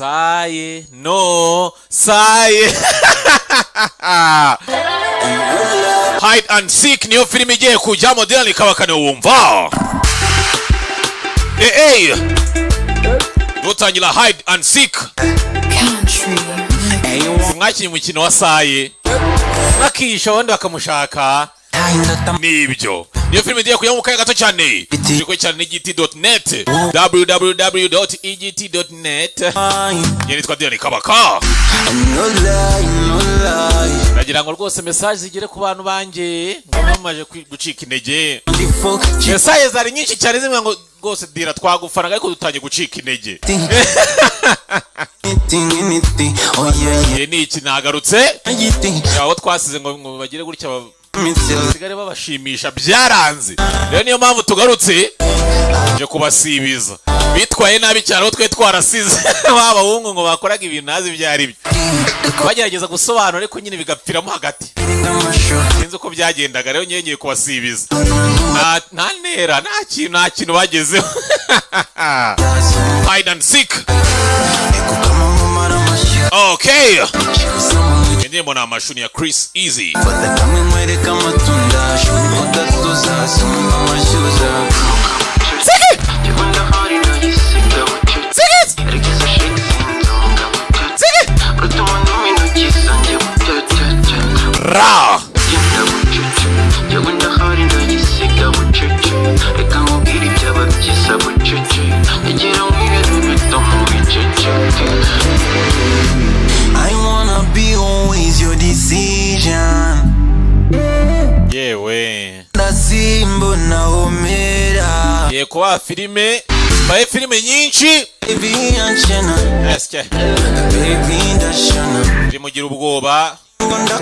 saye no saye hide and seek niyo filime igiye kujyamo Dylan kabakane wumva dutangira hide and seek mwakinnye umukino wa saye bakisha abandi bakamushaka nibyo niyo filime igiye kujyamo mu kanya gato cyane kuri cyane egt.net www.egt.net yitwa Dylan kabaka nagira ngo rwose message zigere ku bantu banje ngamaje gucika intege message zari nyinshi cyane zimwe ngo rwose dira twagufana ariko dutangiye gucika intege ni iki nagarutse yaho twasize ngo bagire gutya sigare babashimisha byaranze rero niyo mpamvu tugarutse je kubasibiza bitwaye nabi cyane aho twe twarasize babahungu ngo bakoraga ibintu nazi byari byo bagerageza gusobanura ariko nyine bigapfiramo hagati sinzi uko byagendaga rero nyengeye kubasibiza nta ntera nta kintu bagezeho hide and seek okay ndimo na mashuni ya Chris Easy Ra I wanna be always your decision. Yeah, we. Simbo na omera. Ye kwa filime, bae filime nyinshi. Baby anchena. Eske. Baby ndashana. Mugira ubwoba.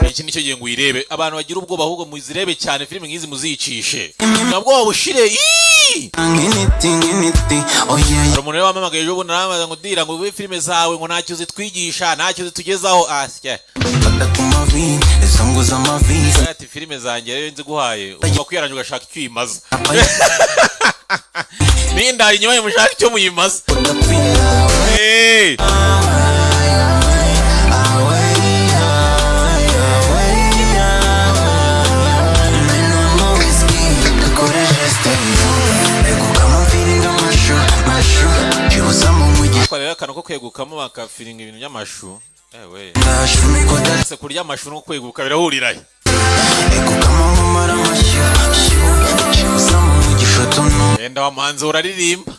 Iki nicyo gihe ngwirebe. Abantu bagira ubwoba ahubwo muzirebe cyane filime ngizi muzicishe. Nabwo bushire. Oh yeah. Umuntu wamamagaye ejo bundi namaze ngo dira ngo we filime zawe ngo ntacyo zitwigisha ntacyo zitugezaho asye. Ati filime zanjye rero nzi guhaye uba kwiranje ugashaka icyo uyimaza. Ninda inyuma y'umushaka icyo muyimaza. Kwarera kano ko kwegukamo bakafiringa ibintu by'amashu ewe se kurya amashu no kweguka birahurira enda wa muhanzi uraririmba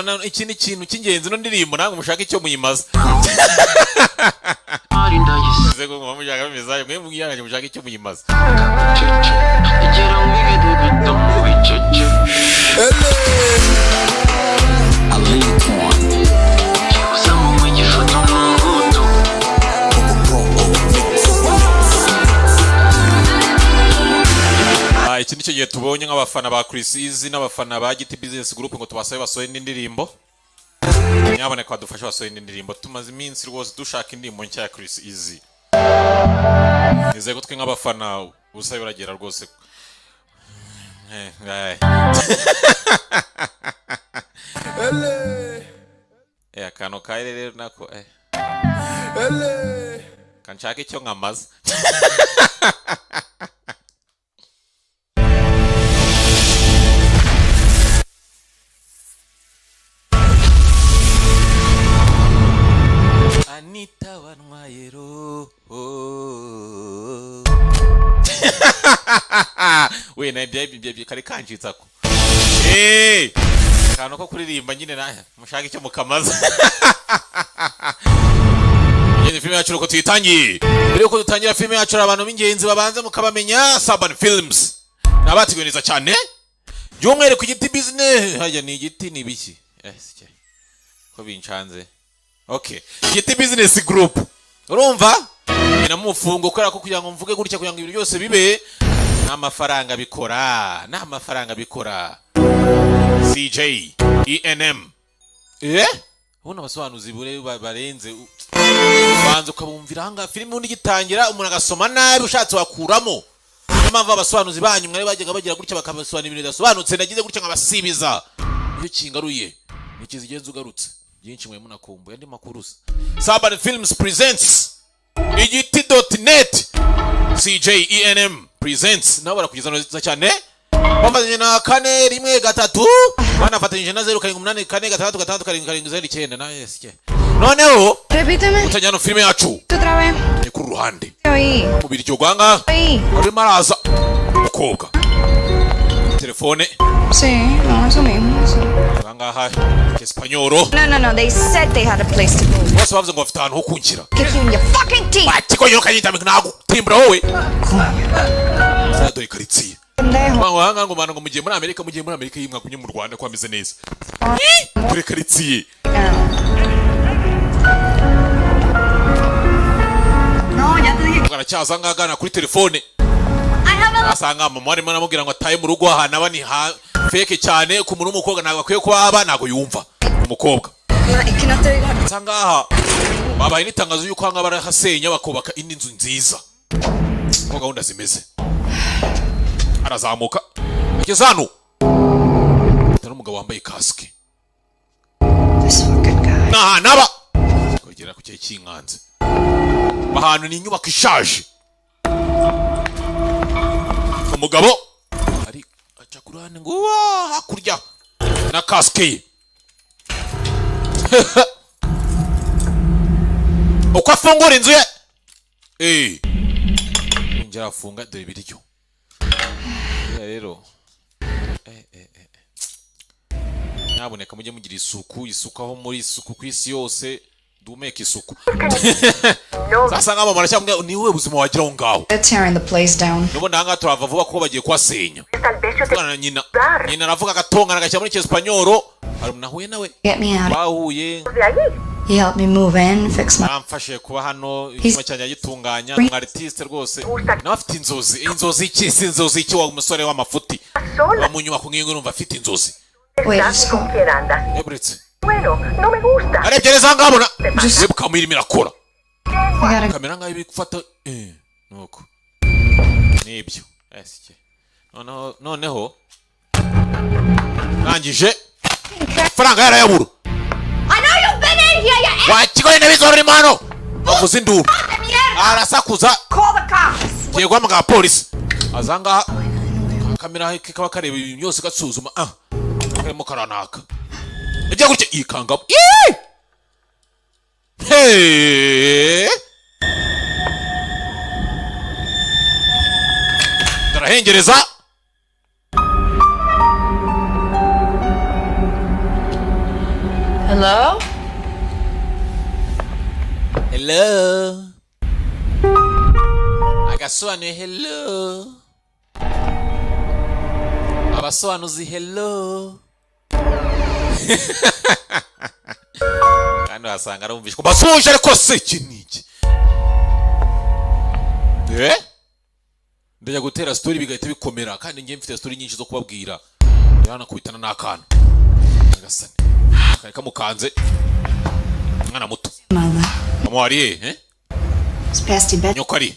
none ikindi kintu cy'ingenzi no ndirimbo nange mushaka icyo muyimaza zego ngo mushaka bimezaye mwe mugiyanje mushaka icyo muyimaza iki nicyo gihe tubonye nk'abafana ba Chris Easy n'abafana ba Giti Business Group ngo tubasabe basohoye n'indirimbo nyaboneka badufasha basohoye n'indirimbo tumaze iminsi rwose dushaka indirimbo nshya ya Chris Easy nizeye ko twe nk'abafana ubusabe buragera rwose akantu kaire rero nako kanshaka icyo nkamaza Anita wanwayero we na bye kare kanjitsako kano ko kuririmba nyine na mushaka icyo mukamaza Yene filime yacu uko tuyitangiye mbere yuko dutangira filime yacu abantu b'ingenzi babanza mukabamenya Saban Films nabatigweniza cyane byumwere ku Giti Business hajya ni igiti ni biki ko bincanze okay Giti Business Group urumva ina mufungo kora ko kugira ngo mvuge gutya kugira ngo ibintu byose bibe n'amafaranga bikora CJ ENM ubona basobanuzi bure barenze banze ukabumvira hanga filime undi gitangira umuntu agasoma nabi ushatse wakuramo impamvu abasobanuzi banyu mwari bajyaga bagira gutya bakabasobanura ibintu bidasobanutse nagize gutya nkabasibiza iyo kingaruye nikizigenza ugarutse byinshi mwe munakumbuye andi makuru Saban Films presents igiti.net CJENM presents nabo barakugeza neza cyane bafatanyije na 413 banafatanyije na 07844667 na yeske noneho utanyano filme yacu ni ku ruhande mu biryo gwanga ari maraza ukobwa telefone no, eso mismo. Gangaha Españolo. No, they said they had a place to go. What's up, ngo afitana ho kunkira. Kick you in your fucking teeth. Batiko yo kanyita mignago. Timbra wowe. Sado ikaritsiye. Banga ngo mwana ngo mugiye muri Amerika yimwa kunye mu Rwanda kwameze neza. Kuri karitsiye. No, ya te dije. Baracyaza ngagana kuri telefone. Asanga mama arimo namubwira ngo ataye mu rugo aha nabani ha fake cyane ku muntu w'umukobwa ntabwo akwiye kuba abana ngo yumva umukobwa nsanga babaye nitangazo yuko hanga barahasenya bakubaka indi nzu nziza ko gahunda zimeze arazamuka ageze hano tano umugabo wambaye kaske naba kugera ku cyo kinganze bahanu ni inyubako ishaje umugabo ari aca kurane ngo hakurya na kaske uko afungura inzu ye njya afunga dore biryo rero naboneka mujye mugira isuku aho muri isuku ku isi yose dumeka isuku sasa ngabo marashambwa ni wewe buzima wagira ngaho tearing the place down nubo ndanga turava vuba ko bagiye kwasenya nyina aravuga gatonga nagashyira muri Españolo ari nahuye nawe bahuye he helped me move in fix my amfashe kuba hano icyuma cyanya gitunganya mu artiste rwose nawe afite inzozi iki wa umusore w'amafuti wa munyuma kungingo urumva afite inzozi ebretse Bueno, no me gusta. aregereza ngabona yebuka mu irimo irakora kamera ngaho ibi gufata nuko nibyo esike noneho nangije faranga yarayabura I know you've been in here you wakigoye nabizoro rimano bavuze induru arasakuza call the cops yego amaga police azanga kamera kikaba kareba ibintu byose gatsuzuma karimo karanaka ejya gutya ikanga darahengereza hello Agasobanuye hello abasobanuzi hello kandi wasanga arumvishwe ko basuje ariko se iki niki ndajya gutera story bigahita bikomera kandi ngiye mfite story nyinshi zo kubabwira yana kubitana n'akana agasane kari kamukanze mwana muto amwariye nyoko ari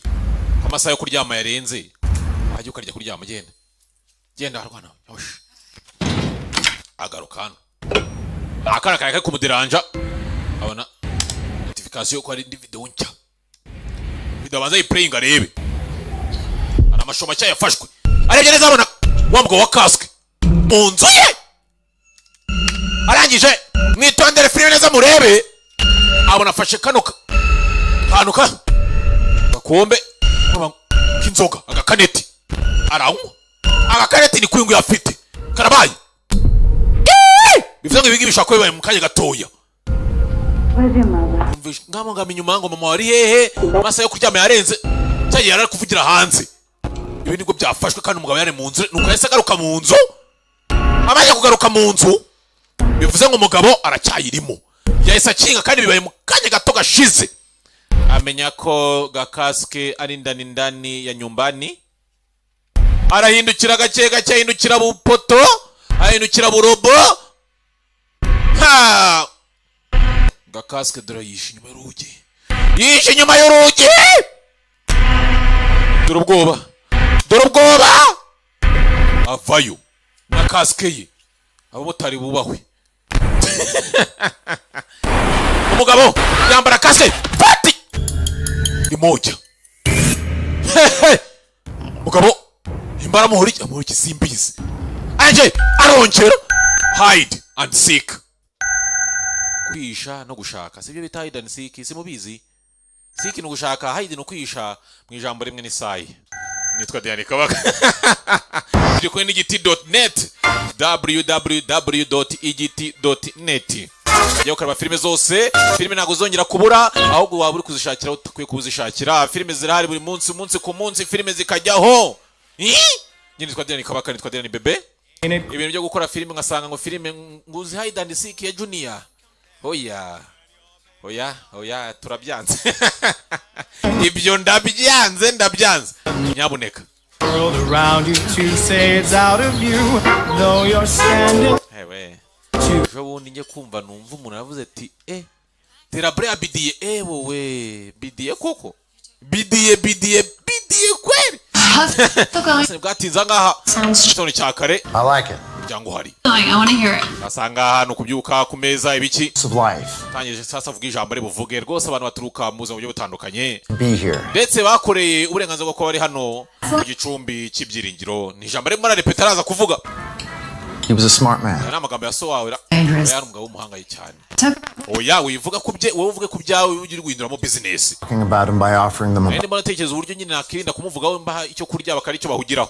amasaha yo kuryama yarenze ajya ukarya kuryama genda harwana yosh agarukana akara kare kumudiranja abona notification ko ari indi video nshya video banza yiplay ngarebe ana amashoma cya yafashwe aregereza abona wambwa wa kaske munzu ye arangije mwitondere filime neza murebe abona afashe kanuka gakombe k'inzoga agakaneti aranywa agakaneti ni kwingu yafite karabaye bivuze ngo ibigi bishaka bibaye mu kanya gatoya ngamo ngamenye umango mama wari hehe amasaha yo kuryama yarenze cyagiye yari kuvugira hanze ibi nibwo byafashwe kandi umugabo yari mu nzu nuko yahise agaruka mu nzu amaze kugaruka mu nzu bivuze ngo umugabo aracyayirimo yahise akinga kandi bibaye mu kanya gato gashize amenya ko gakaske ari ndani ya nyumbani arahindukira gake ahindukira bupoto ahindukira burobo gakaske dore yishe inyuma y'urugi dore ubwoba avayo na kaske ye abamotari bubahwe umugabo yambara kasike pati imoja mugabo imbara muhuri simbizi anje arongera hide and seek kwisha no gushaka sibyo bita hide and seek simubizi seek no gushaka hide no kwisha mu ijambo rimwe n'isayi nitwa Diane Kabaka ndi kuri igiti.net www.igiti.net yo karaba filime zose filime nago zongera kubura ahubwo waba uri kuzishakira utakwiye kuzishakira filime zirahari buri munsi ku munsi filime zikajyaho nyine nitwa Diane Kabaka nitwa Diane Bebe ibintu byo gukora filime ngasanga ngo filime nguzi hide and seek ya Junior oya turabyanze ibyo ndabyanze nyabuneka world around you to say it's out of you though you're standing ewe jo bundi nge kumva numva umuntu yavuze ati terabrea bidiye wowe bidiye koko bidiye kweri bwatinza ngaha kitone cyakare I like it. Jango hari. I want to hear it. Asanga hano kubyuka ku meza ibiki. Of life. Tangije sasa vuga ijambo ari buvuge rwose abantu baturuka mu buryo butandukanye. Be here. Ndetse bakoreye uburenganzira bwo kuba bari hano mu gicumbi cy'ibyiringiro. Ni ijambo ari muri repeta araza kuvuga. He was a smart man. Yana amagambo yasohawira. Yari umugabo w'umuhangaye cyane. Oya wivuga kubye wowe uvuge kubyawe ugiri guhinduramo business. Talking about him by offering them. Ndi mbona tekereza uburyo nyine nakirinda kumuvugaho mbaha icyo kurya bakari cyo bahugiraho.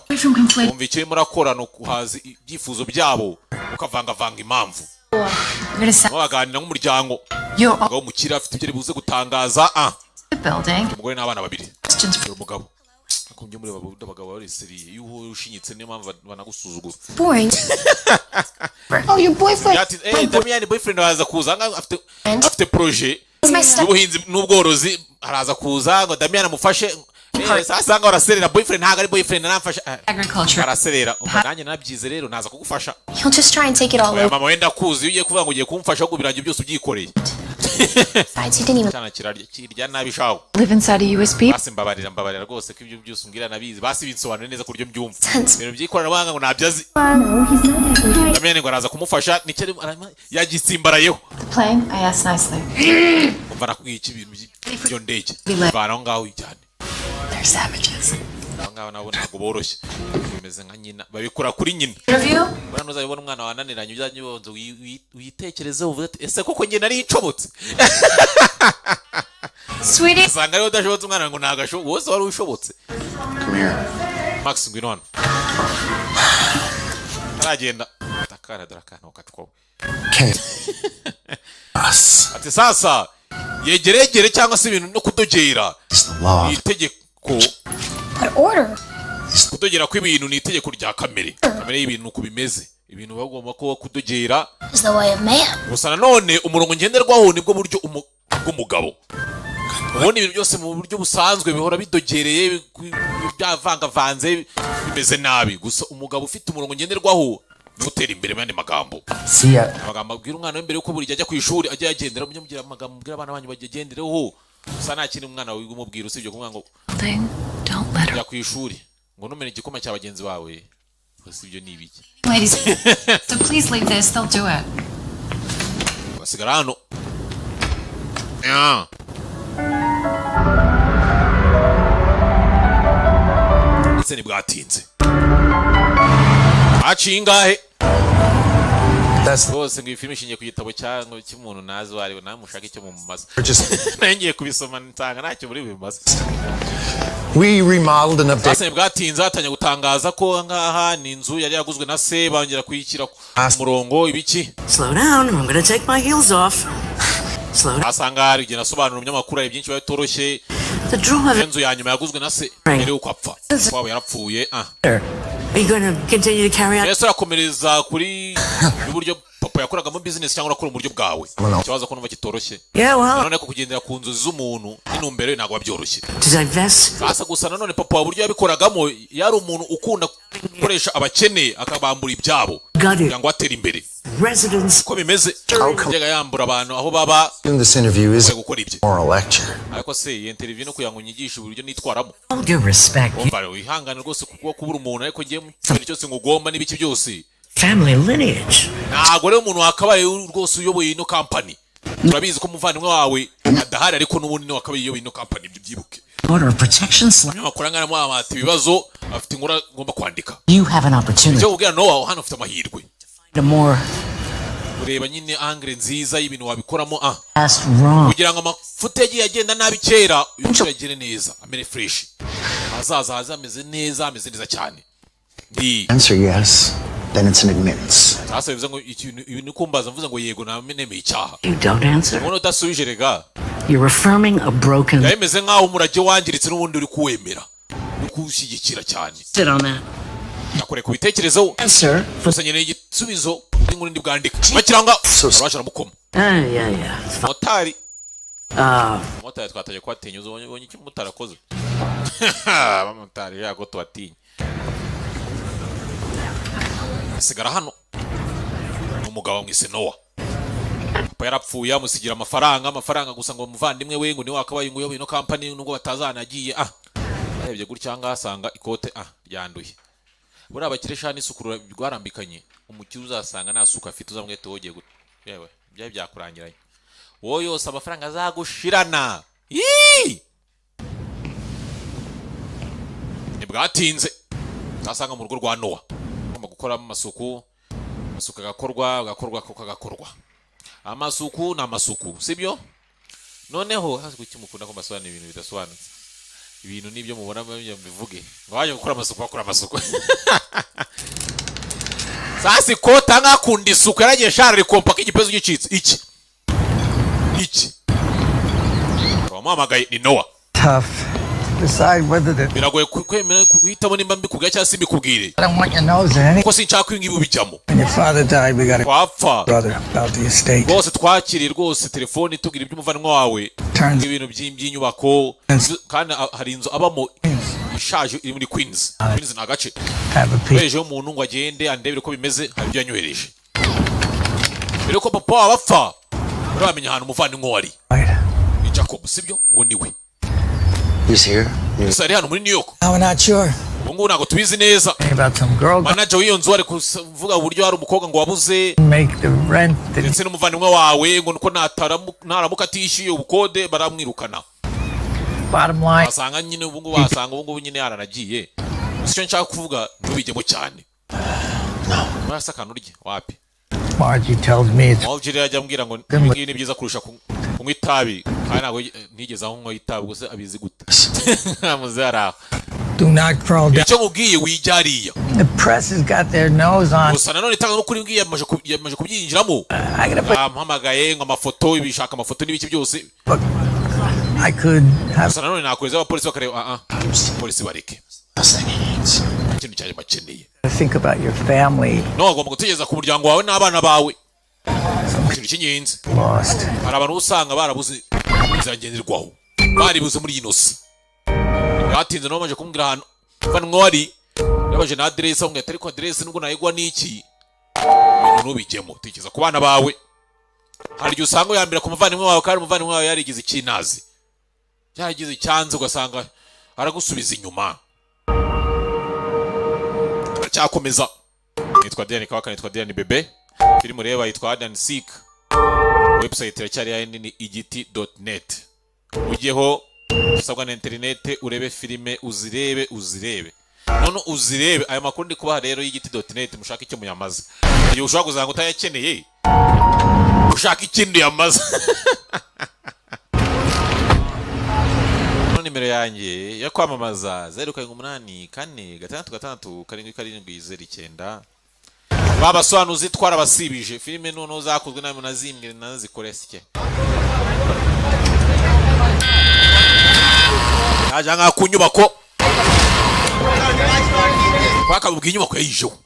Umva icyo murakora no kuhaza ibyifuzo byabo ukavanga impamvu. Baganira nk'umuryango. Ngo mukira afite ibyo ribuze gutangaza umugore n'abana babiri. Umugabo akunye muri abagabo bari seriye yuho ushinyitse niyo mpamvu banagusuzugura. Boring. Oh, your boyfriend. Damian boyfriend araza kuza afite projet y'ubuhinzi n'ubworozi araza kuza ngo Damian amufashe sasa ngo araserera boyfriend ntago ari boyfriend namfasha Agriculture. araserera nanjye nabyize rero naza kugufasha. He'll just try and take it all over. Mama wenda kuzi ugiye kuvuga ngo ugiye kumfasha ko birangiye byose ubyikoreye. Besides, he didn't even Cyana kirya nabi shawo. live inside a USB. Basi mbabarira rwose ko ibyo byose umbwira nabizi basi binsobanure neza kuryo mbyumva. Ibintu byikorana ngo nabyazi. Damian ngo araza kumufasha nicyo yagisimbarayeho. The plane, I asked nicely. Umva nakubwiye iki bintu byo ndege. Bana ngaho cyane. They're savages. Ngaho nabo ntabwo boroshye. Bimeze nka nyina babikora kuri nyina. Interview? Bwana uzabibona umwana wananiranye ujyanye bonzo witekerezeho uvuze ati ese koko njye nari icobotse. Sweetie. Sanga rero udashobotse umwana ngo ntagasho wose wari ushobotse. Come here. Max ngwino hano. Aragenda. Takara drakano katwo. Kate. Us. Ati sasa yegeregere cyangwa se ibintu no kudogera. It's the law. Itegeko What order? kudogera kw'ibintu ni itegeko rya kamere. Kamere y'ibintu uko bimeze. Ibintu bagomba ko kudogera. Is the way of man. Gusa nanone umurongo ngenderwaho nibwo buryo bw'umugabo. Ubona ibintu byose mu buryo busanzwe bihora bidogereye byavangavanze bimeze nabi. Gusa umugabo ufite umurongo ngenderwaho gutera imbere mande magambo. See ya. Amagambo abwira umwana w'imbere yuko buri ajya ku ishuri ajya yagendera mugira amagambo mbwira abana banyu bagendereho. Gusa nta kintu umwana wigumubwira usibye kumwa ngo Don't let her. ya ku ishuri ngo numene igikoma cya bagenzi bawe. Gusa ibyo ni ibiki. Ladies, so please leave this. They'll do it. Basigara hano. Yeah. Ese ni bwatinze. Achingahe. That's Bose ngo ifilm ishingiye ku gitabo cyangwa cy'umuntu nazo ari namushaka icyo mu maso. just. Nangiye kubisoma nsanga ntacyo muri bimaze. We remodeled and updated. Ase bwatinze atanya gutangaza ko ngaha ni inzu yari yaguzwe na se bangera kuyikira ku murongo ibiki. Slow down, I'm gonna take my heels off. Slow down. Asanga hari igihe nasobanura umunyamakuru ari byinshi bitoroshye. The drawer. Inzu yanyuma yaguzwe na se mbere yuko apfa. Wabo yarapfuye. Are you gonna continue to carry on? Yesu arakomereza kuri uburyo papa yakoragamo business cyangwa akora mu buryo bwawe. Ikibazo ko numva kitoroshye. Yeah, well, None ko kugendera ku nzu z'umuntu n'intumbero ntabwo babyoroshye. to divest. Sasa gusa nanone papa waburyo yabikoragamo yari umuntu ukunda gukoresha abakene akabambura ibyabo kugira ngo atere imbere. Residents. Ko bimeze yega yambura abantu aho baba Doing this interview is gukora ibye. a moral lecture. Ariko se iyi interview no kugira ngo nyigishe uburyo nitwaramo. All due respect. Umva wihangane rwose kuko kubura umuntu ariko ngiye mu kintu cyose ngugomba n'ibiki byose family lineage. ntago rero umuntu wakabaye rwose uyoboye ino company turabizi ko umuvandimwe wawe adahari ariko n'ubundi wakabaye uyoboye ino company byibuke Order of protection slap. akorana mwamata ibibazo afite inkuru ngomba kwandika You have an opportunity cyo ubwira no hano ufite amahirwe to more ureba nyine angle nziza y'ibintu wabikoramo past wrong. kugira ngo amafuta yagiye agenda nabi kera uyu yagire neza amere fresh azaza ameze neza cyane Answer yes, then it's an admittance. sasa bivuze ngo ibintu kumbaza mvuze ngo yego nemeye icyaha You don't answer. umuntu udasubije rega You're affirming a broken. yameze nkaho umurage wangiritse n'ubundi uri kuwemera uri kuwushyigikira cyane Sit on that. nakore ku bitekerezo Answer. gusa nyine igisubizo n'inkuru ndi bwandika bakiranga abasha mukoma Yeah. motari Uh, motari twataje kwatinyuza ubonye iki mutarakoze motari yago twatinye sigara hano umugabo mwise Noah papa yarapfuye amusigira amafaranga gusa ngo umuvandimwe we ngo ni wakabaye ngo yobe no company nubwo batazanagiye arebye gutya ngasanga ikote ryanduye buri abakiresha n'isukuru rwarambikanye umukizi uzasanga nasuka afite uzamwete wogiye gute yewe byaye byakurangiranye wowe yose amafaranga azagushirana nibwatinze zasanga mu rugo rwa Noah ngomba gukora amasuku agakorwa amasuku n'amasuku sibyo noneho hasi kuki mukunda ko masobanura ibintu bidasobanutse ibintu nibyo mubona mbivuge ngo waje gukora amasuku bakora amasuku sasi kota ngakunda isuku yaragiye shara rikompaka igipezo gicitse iki wamamagaye ni Noah Tough to decide whether to. biragoye kwemera guhitamo nimba mbikubwira cyangwa se mbikubwire I don't want your nose in any. ko sinshaka kwingiba bijyamo When your father died, we got a twapfa brother about the estate. rwose twakiriye rwose telefoni tugira iby'umuvandimwe wawe ibintu by'inyubako kandi hari inzu abamo ishaje iri muri Queens ni agace Have a piece. wejeho umuntu ngo agende andebere ko bimeze hari ibyo yanyohereje mbere ko papa waba apfa uramenya ahantu umuvandimwe wari ni Jacob sibyo uwo ni we He's here. gusa ari hano muri New York No, we're not sure. ubu ngubu ntabwo tubizi neza About some girl manager w'iyo nzu ari kuvuga uburyo hari umukobwa ngo wabuze make the rent. ndetse n'umuvandimwe wawe ngo nuko ntaramuka atishyuye ubukode baramwirukana Bottom line. basanga nyine ubu ngubu nyine yaranagiye icyo nshaka kuvuga ntubijyemo cyane murasa akantu urye wapi Margie tells me it's Margie yajya ambwira ngo ibi ni byiza kurusha kunywa itabi kandi ntabwo nigeze aho nywa itabi gusa abizi gute muzara do not crawl down. icyo mubwiye wijyariya The press has got their nose on. gusa nanone itanga no kuri mbwiye yamaje kubyinjiramo I gotta put. mpamagaye ngo amafoto ibishaka amafoto n'ibiki byose Look, I could have. gusa nanone nakweza abapolisi bakareba polisi bareke ikintu cyari bakeneye Think about your family no agomba gutegereza ku muryango wawe n'abana bawe ikintu cy'ingenzi lost. hari abantu usanga barabuze inzira baribuze muri ino si batinze nabo baje kumbwira ahantu vanwa wari yabaje na address aho ngahita ariko address nubwo nayigwa n'iki ibintu ntubijyemo tekereza ku bana bawe hari igihe usanga uyambira ku muvandimwe wawe kandi umuvandimwe wawe yarigize icyinazi yaragize icyanze ugasanga aragusubiza inyuma cyakomeza nitwa Diane Kawaka nitwa Diane Bebe filmu reba yitwa Hide and Seek website iracyari ya igiti.net ugiyeho usabwa na internet urebe filime uzirebe none uzirebe aya makuru ndi kubaha rero y'igiti.net mushaka icyo muyamaze iyo ushaka kuzanga utayakeneye ushaka ikindi yamaze nimero yanjye ya kwamamaza 0784466779 babasobanuzi twarabasibije filime noneho zakozwe namwe nazimwe nazikoresike yajanga ku nyubako bakabubwiye inyubako yayijeho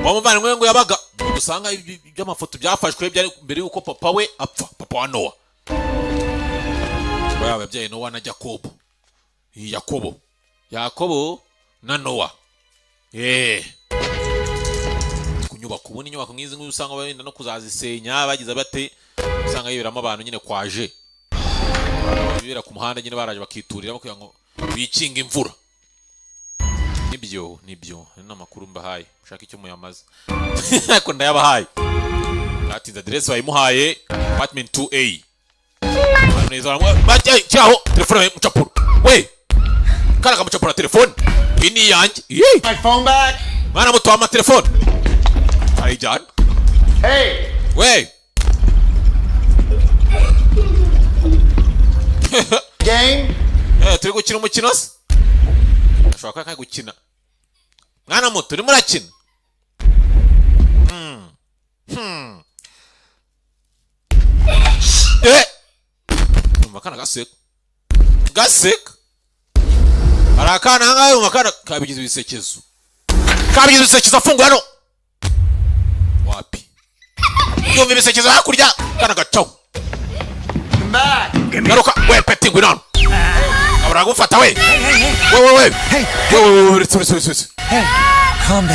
bamuvanye ngo yabaga dusanga iby'amafoto byafashwe byari mbere yuko papa we apfa papa wa Noah ababyeyi Noah na Yakobo na Noah kunyubaka ubundi inyubako nk'izi nk'iyo usanga benda no kuzazisenya bagize bate usanga yiberamo abantu nyine kwaje bibera ku muhanda nyine baraje bakiturira kugira ngo bikinga imvura nibyo ni amakuru mbahaye ushaka icyo muyamaze ariko ndayabahaye atinze address bayimuhaye apartment 2A neza bajya cyaho telefone mucapuro we karaga mucapuro telefone ini yanjye My phone back. mwana muto wa telefone ayijana Hey. we Game. turi gukina umukino se ashobora kuba gukina mwana muto urimo urakina numva akana gaseka hari akana ahangaha yumva akana kabigize ibisekezo afunguye hano wapi yumva ibisekezo hakurya akana gacaho garuka we peti ngwino hano abura gufata we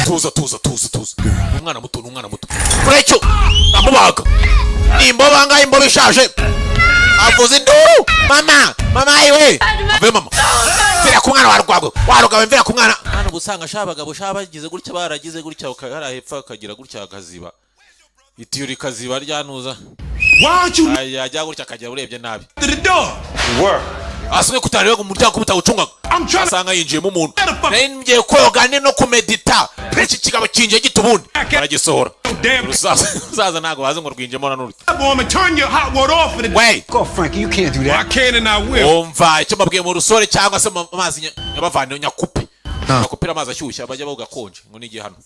tuza umwana muto kurecyo amubaga nimbo bangaye imbo bishaje avuze induru mama iwe ave mama mvira ku mwana warugaba mvira ku mwana hano busanga shabagabo shabagize gutya baragize gutya ukara hepfa akagira gutya akaziba itiyuri kaziba ryanuza ajya gutya akagira urebye nabi aswe kutareba ku muryango kubutawucungaga asanga yinjiyemo umuntu ngiye koga no kumedita iki kigabo kinje gitubundi baragisohora usaza ntago bazi ngo rwinjemo na nuri Go, Frankie, you can't do that. I can and I will. umva icyo mbabwiye mu rusore cyangwa se amazi nyabavane nyakupe bakupira amazi ashyushye bajya boga konje ngo nigiye hano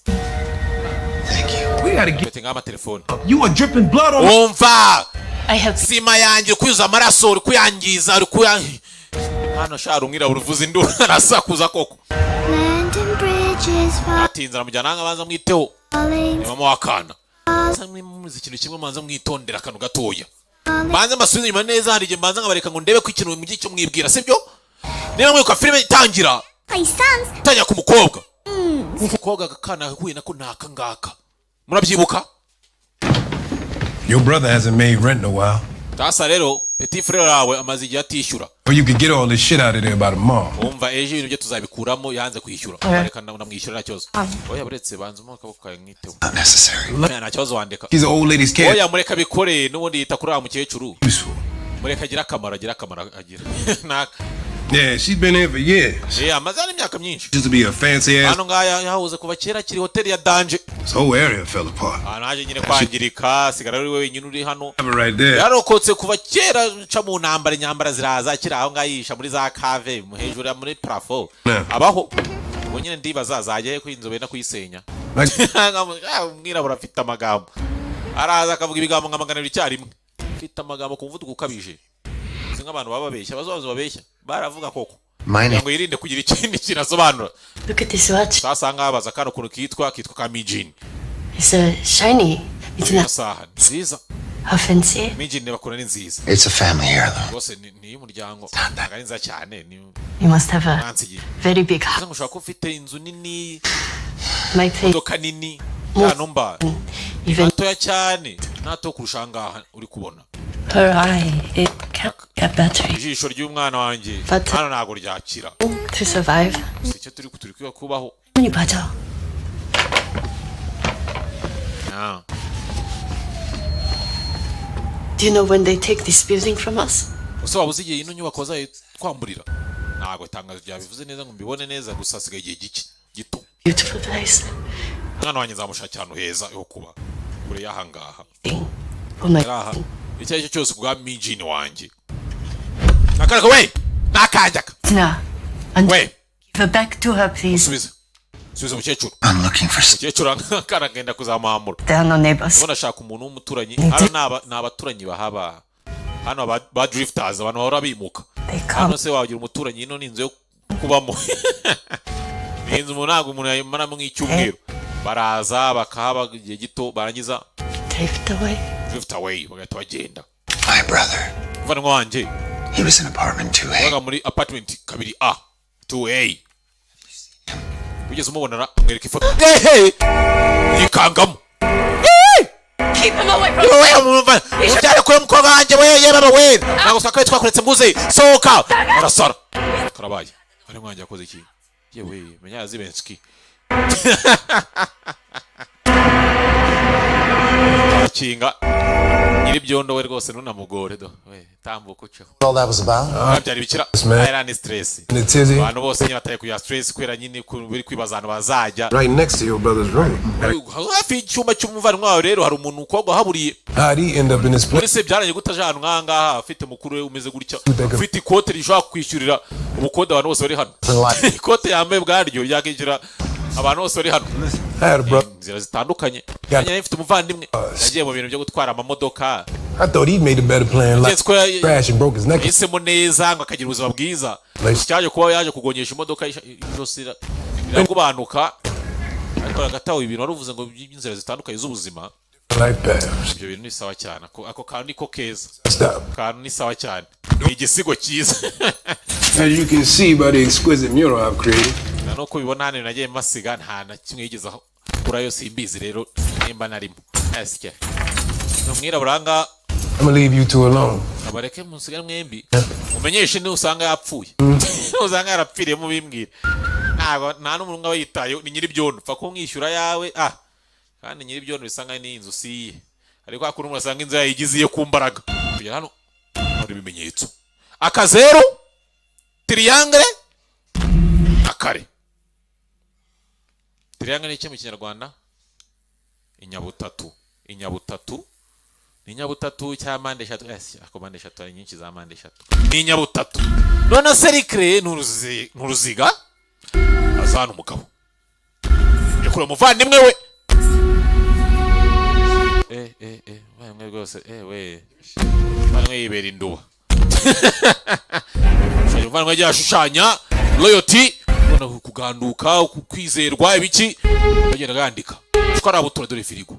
We gotta get. bete ngama telefone You are dripping blood on. umva I have sima yanjye kuyuza amaraso uri kuyangiza uri hano shara umwirabura uvuza induru arasakuza koko atinze aramujyana nanga banza mwiteho mama wakana samwe muzi ikintu kimwe manza mwitondera kanu gatoya banza mbasubize nyuma neza hari igihe mbanza ngabareka ngo ndebe ko ikintu mu gice mwibwira sibyo niba mwuka filime itangira tanya ku mukobwa umukobwa gakana huye nako naka ngaka murabyibuka Your brother hasn't made rent in a while. tasa rero petit frère wawe amaze igihe atishyura Or you could get all this shit out of there by tomorrow. umva ejo ibintu byo tuzabikuramo yanze kwishyura reka namwishyura nta kibazo oya buretse banza mu kaboko kawe mwiteho Not necessary. nta kibazo wandeka He's an old lady's cat. oya mureka bikore n'ubundi yita kuri wa mukecuru Useful. mureka agira akamaro agira naka Yeah, she's been here for years. amaze imyaka myinshi Used to be a fancy ass. hano ngaya yahuze kuva kera kiri hoteli ya danje This whole area fell apart. naje nyine kwangirika sigara ari we wenyine uri hano Right there. yarokotse kuva kera ca mu ntambara inyambara ziraza kiri aho ngayisha muri za cave hejuru ya muri plafond abaho ngo nyine ndibaza zagiye kwinzobe na kuyisenya umwirabura afite amagambo araza akavuga ibigambo nka magana abiri icyarimwe afite amagambo ku muvuduko ukabije si nk'abantu baba babeshya bazobazo babeshya baravuga koko ngo yirinde kugira ikindi kintu asobanura Look at this watch. sasanga babaza kano kuntu kitwa ka mijini It's shiny. It's not. saha nziza How fancy. mijini bakora ni nziza It's a family heirloom. rwose ni y'umuryango ari nziza cyane ni You must have a nansigiye very big house. ngo ushobora kuba ufite inzu nini My face. imodoka nini yanumba Even natoya cyane nato kurusha ngaha uri kubona her eye, it can't get battery. ijisho ry'umwana wanjye But- hano ntago ryakira To survive. icyo turi kubaho You better. Do you know when they take this building from us? gusa waba uzi igihe ino nyubako bazayitwamburira ntabwo itangazo ryabivuze neza ngo mbibone neza gusa hasigaye igihe gito Beautiful place. umwana wanjye nzamushakira ahantu heza ho kuba kure y'ahangaha Oh my. aha icyo ari cyo cyose kubwa mijini wanjye nakaraga we nakanjaka Now, and we give her back to her, please. subiza umukecuru I'm looking for. umukecuru akana agenda kuzamuhamura There are no neighbors. ubona ashaka umuntu w'umuturanyi hano ni abaturanyi bahaba hano ba drifters abantu bahora bimuka They hano come. se wagira umuturanyi ino ni inzu yo kubamo ni inzu ntabwo umuntu yayimaramo nk'icyumweru baraza bakahaba igihe gito barangiza Drift away. drift away bagahita bagenda My brother. muvandimwe wanjye He was in apartment 2A. yabaga muri apartment 2A 2A wigeze umubonera amwereka ifoto yikangamo Keep him away from ubyare kure mukobwa wanjye we yebaba we ntabwo twakabaye twakuretse mbuze sohoka arasara karabaye ari mwanjye yakoze iki yewe menya Zibenski akinga nyiri byondo we rwose nunamugore do we tambuka uceho All that was about? byari bikira era ni stress abantu bose nyine bataye kuya stress kwera nyine biri kwibazana bazajya Right next to your brother's room. hafi icyumba cy'umuvandimwe wawe rero hari umuntu ukogwa haburiye How'd he end up in this place? polisi byaranye gutaje ahantu nk'ahangaha afite mukuru we umeze gutya ufite ikote rishobora kwishyurira ubukode abantu bose bari hano ikote yambaye bwaryo ryakishyura abantu bose bari hano inzira zitandukanye nyine mfite umuvandimwe yagiye mu bintu byo gutwara amamodoka I thought he made a better plan like crash and broke his neck. Isemo neza ngo akagira ubuzima bwiza cyaje kuba yaje kugonyesha imodoka irosira irakubanuka ariko agataho ibintu waruvuze ngo inzira zitandukanye z'ubuzima ibyo bintu ni sawa cyane ako kantu niko keza kantu ni sawa cyane ni igisigo cyiza As you can see by the exquisite mural I've created. no kubibona hano nagiye masiga nta na kimwe yigezaho kurayo simbizi rero nimba narimo asike numwiraburanga I'm gonna leave you two alone. abareke munsiga mwembi umenyeshe ni usanga yapfuye usanga yarapfiriye mu bimbwira ntago nta n'umuntu aba yitayo ni nyiri byondo pfa kumwishyura yawe kandi nyiri byondo bisanga ni inzu siye ariko akuru murasanga inzu yayigiziye ku mbaraga kugera hano hari ibimenyetso akazero triangle akare triangle ni cyo mu kinyarwanda inyabutatu ni inyabutatu cya mpande eshatu ako mpande eshatu ari nyinshi za mpande eshatu ni inyabutatu none serikre n'uruziga azana umugabo yakura umuvandimwe we mwe rwose we mwe yibera induba umuvandimwe yagiye ashushanya loyalty ubona kuganduka kwizerwa ibiki bagenda gandika uko ari abutura dore firigo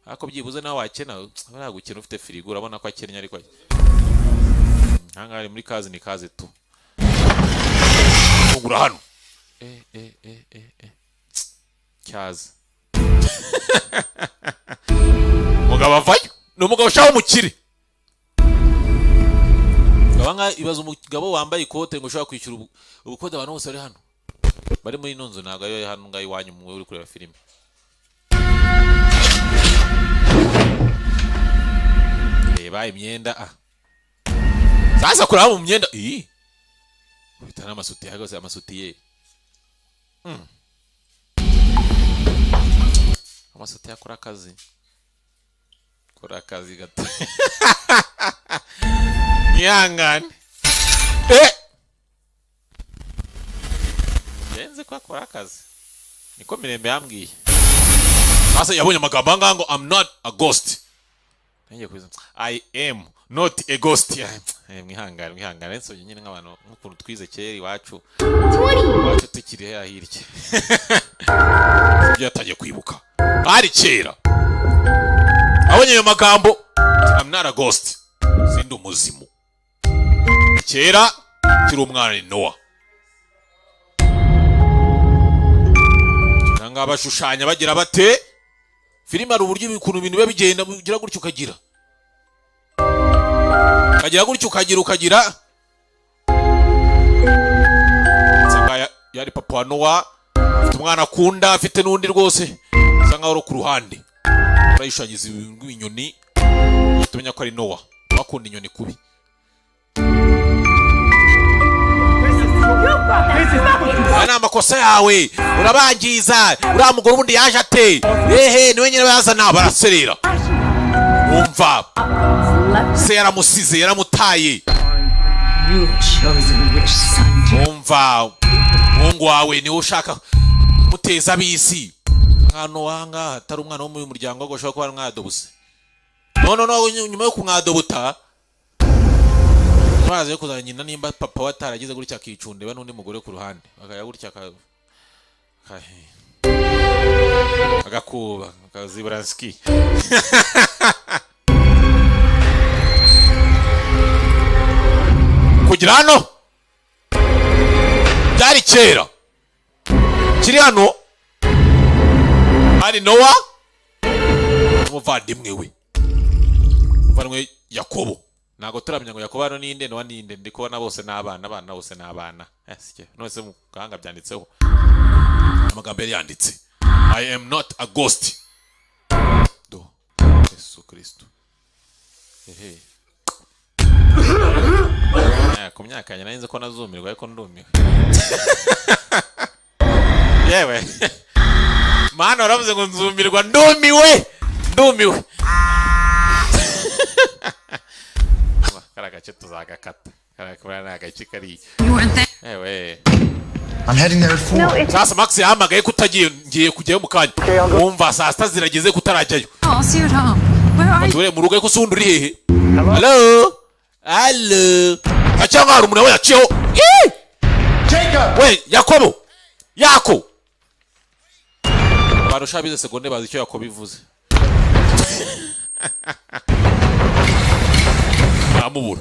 ako byibuze nawe wakena baragukena ufite firigo urabona ko akennye ariko hangari muri kazi ni kazi tu ugura hano cyaza mugabo avayo ni umugabo ushaho umukire abanga ibaza umugabo wambaye ikote ngo ushaka kwishyura ubukode abantu bose bari hano bari muri ino nzu ntabwo ari hano ngaho iwanyu mwe uri kureba filime baye imyenda sasa kuraba mu myenda bitana amasuti yagose amasuti amasuti yakora akazi gato nyangane yenze kwa akora akazi niko Mirembe yambwiye sasa yabonye amagambo angango I'm not a ghost I am not a ghost. Mwihangane nsonye nyine nk'abantu nk'ukuntu twize kera iwacu tukiri hirya byatangiye kwibuka ari kera abonye ayo magambo I'm not a ghost sindi umuzimu kera kiri umwana ni Noah nanga abashushanya bagira bate filime ari uburyo ibintu biba bigenda ugira gutyo ukagira ukagira sanga yari papa wa Noah afite umwana akunda afite n'undi rwose sanga aro ku ruhande urayishanyiza inyoni tumenya ko ari Noah bakunda inyoni kubi ana amakosa yawe urabangiza uramugora ubundi yaje ate niwe nyine bazana baraserera umva se yaramusize yaramutaye umva mungu wawe niwe ushaka muteza bisi hano wanga atari umwana wo mu muryango ngo ushaka kuba mwadobuse no nyuma yo kumwadobuta baze kuzana nyina nimba papa wataragize gutya akicundeba n'undi mugore ku ruhande akaya gutya agakuba akazibaranski kugira hano byari kera kiri hano hari Noah umuvandimwe we umuvandimwe Yakobo Nago turamenya ngo Yakobo hano ninde no ninde ndi kubona bose n'abana bose n'abana sike nose mu gahanga byanditseho amagambo yanditse I am not a ghost do Yesu Kristo ku myaka yanjye narinze ko nazumirwa ariko ndumiwe yewe mana waravuze ngo nzumirwa ndumiwe karagace tuzagakata karakora nagace kari yewe I'm heading there at 4. sasa Max yahamagaye kutagiye ngiye kujyayo mu kanya wumva saa sita zirageze kutarajyayo I'll see you at home. Where are you? turi mu rugo ariko sundi uri hehe hello acyanga hari umuntu we yaciyeho Jacob we Yakobo yako barusha bize segonde bazi icyo Yakobo bivuze amubura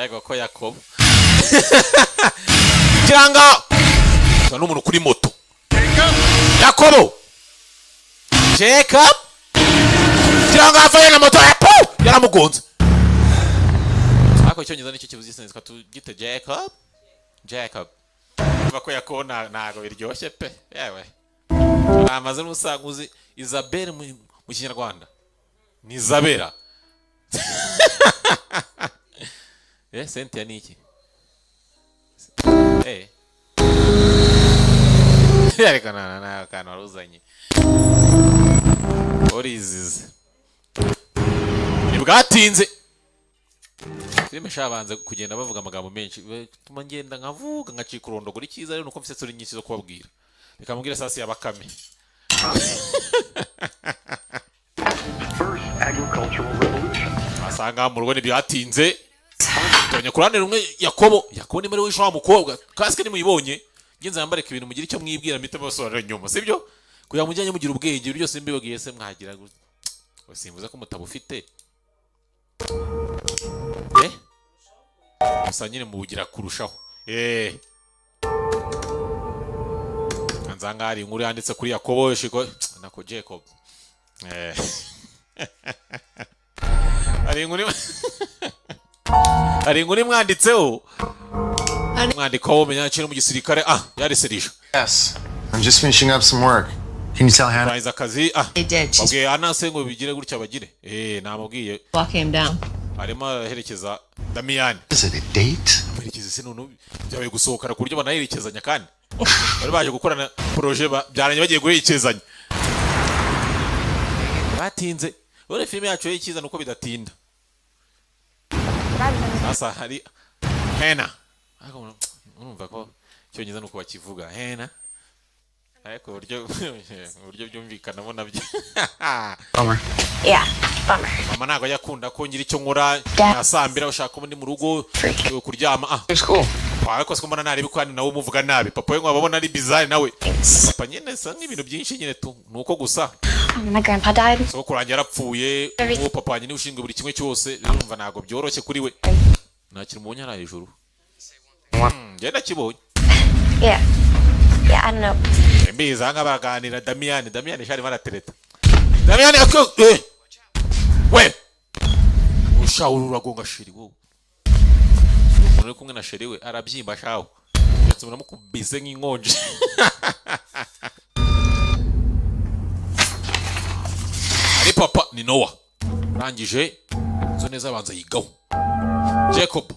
yego ko Yakobo kiranga n'umuntu kuri moto Yakobo Jacob kiranga avuye na moto yaramugonze ako cyonyeza nicyo kivuze isenze tugite Jacob bako yakona nago biryoshye pe yewe amaze n'usanguzi Isabelle mu Kinyarwanda ni Isabella Cynthia niki ariko na kana waruzanye orizize nibwatinze filime shabanze kugenda bavuga amagambo menshi tuma ngenda nkavuga ngacika urondogora icyiza rero nuko mfite suri nyinshi zo kubabwira reka mubwire sasi yabakame First agricultural revolution. asanga mu rugo nibyatinze tonye kurane rumwe Yakobo ni muri wisho wa mukobwa kasike ni muyibonye ngenza yambareka ibintu mugira icyo mwibwira mite basobanura nyuma sibyo kuya mujyanye mugira ubwenge byose mbibagiye se mwagira simvuze ko mutabufite gusa nyine mubugira kurushaho nzanga hari inkuru yanditse kuri Yakobo shiko nako Jacob hari inkuru mwanditseho mwandiko wo menya cyo mu gisirikare yareserisha Yes. I'm just finishing up some work. Can you tell Hannah? Raiza kazi They did. She's babwiye anase ngo bigire gutya bagire namubwiye walk him down. arimo aherekeza Damian Is it a date? aherekeza se none byabaye gusohokana ku buryo banaherekezanya kandi bari baje gukorana projet byaranye bagiye guherekezanya batinze ore filime yacu yikiza nuko bidatinda sasa hari Hena urumva ko cyonyeza nuko bakivuga Hena ariko buryo byumvikanamo nabyo Bummer. Yeah, bummer. mama nago yakunda ko ngira icyo nkora yasambira ushaka ubundi mu rugo kuryama It's cool. ariko siko mbona nari bikandi nawe umuvuga nabi papa we ngababona ari bizarre nawe papa nyine sa n'ibintu byinshi nyine tu nuko gusa My grandpa died. so kurangira yarapfuye uwo papa nyine ushinzwe buri kimwe cyose urumva nago byoroshye kuri we nakiri mu nyara hejuru ngenda kibonye Yeah, I don't know. mbiza ngabaganira Damian shari baratereta Damian ako we ushawurura gonga shiri wowe umuntu kumwe na sheri we arabyimba shaho ndetse muramukubise nk'inkonje ari papa ni Noah rangije zo neza abanza yigaho Jacob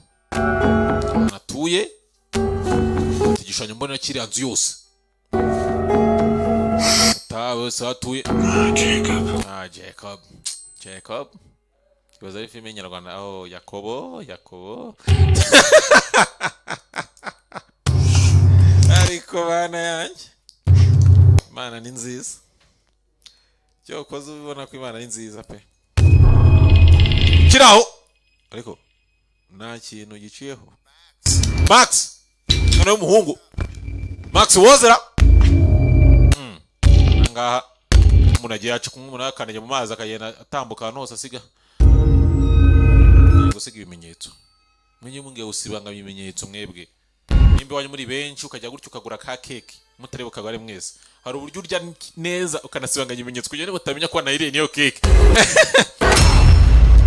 natuye igishushanyo mbona kiri nzu yose tawe satuye Jacob kibaza ari filime nyarwanda Yakobo ariko bana yanjye Imana ni nziza cyo koze ubona ko Imana ni nziza pe kiraho ariko nta kintu giciyeho Max none umuhungu Max wozera ngaha umuntu agiye aca kumwe umuntu akandagiye mu mazi akagenda atambuka ahantu hose asiga gusiga ibimenyetso mwenye mungiye usibanga ibimenyetso mwebwe nimba wanyu muri benshi ukajya gutyo ukagura ka keke mutarebe ukagare mwese hari uburyo urya neza ukanasibanganya ibimenyetso kugira ngo utamenya ko wanayiriye niyo keke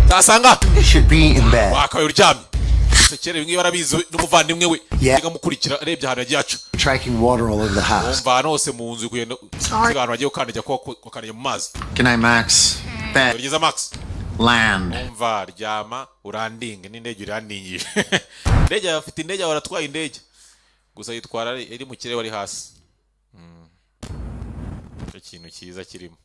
tasanga You should be in bed. wakaye uryamye sekere bimwe barabizi n'umuvandimwe we Yeah. mukurikira arebye ahantu yagiye aca Tracking water all over the house. umva hose mu nzu kugenda abantu bagiye gukandagira ko kaniye mu mazi Good night, Max. Bed. urigeza Max Land. umva ryama urandinge n'indege urandingije indege afite indege baratwaye indege gusa yitwara iri mu kirere wari hasi cyo kintu cyiza kirimo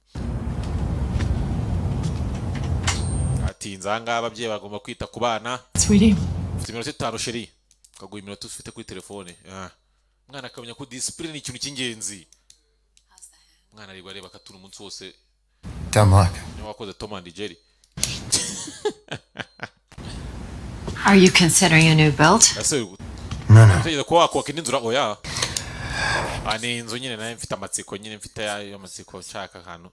ati nzanga ababyeyi bagomba kwita ku bana Sweetie. ufite iminota 5 sheri kaguha iminota ufite kuri telefone mwana akamenya ko discipline ni ikintu cy'ingenzi mwana ari bareba katuna umunsi wose Dumb luck. niyo wakoze Tom and Jerry Are you considering a new build? ase No, no. tegeza ko wakwaka inzura oya ani inzu nyine naye mfite amatsiko nyine mfite ayo matsiko nshaka ahantu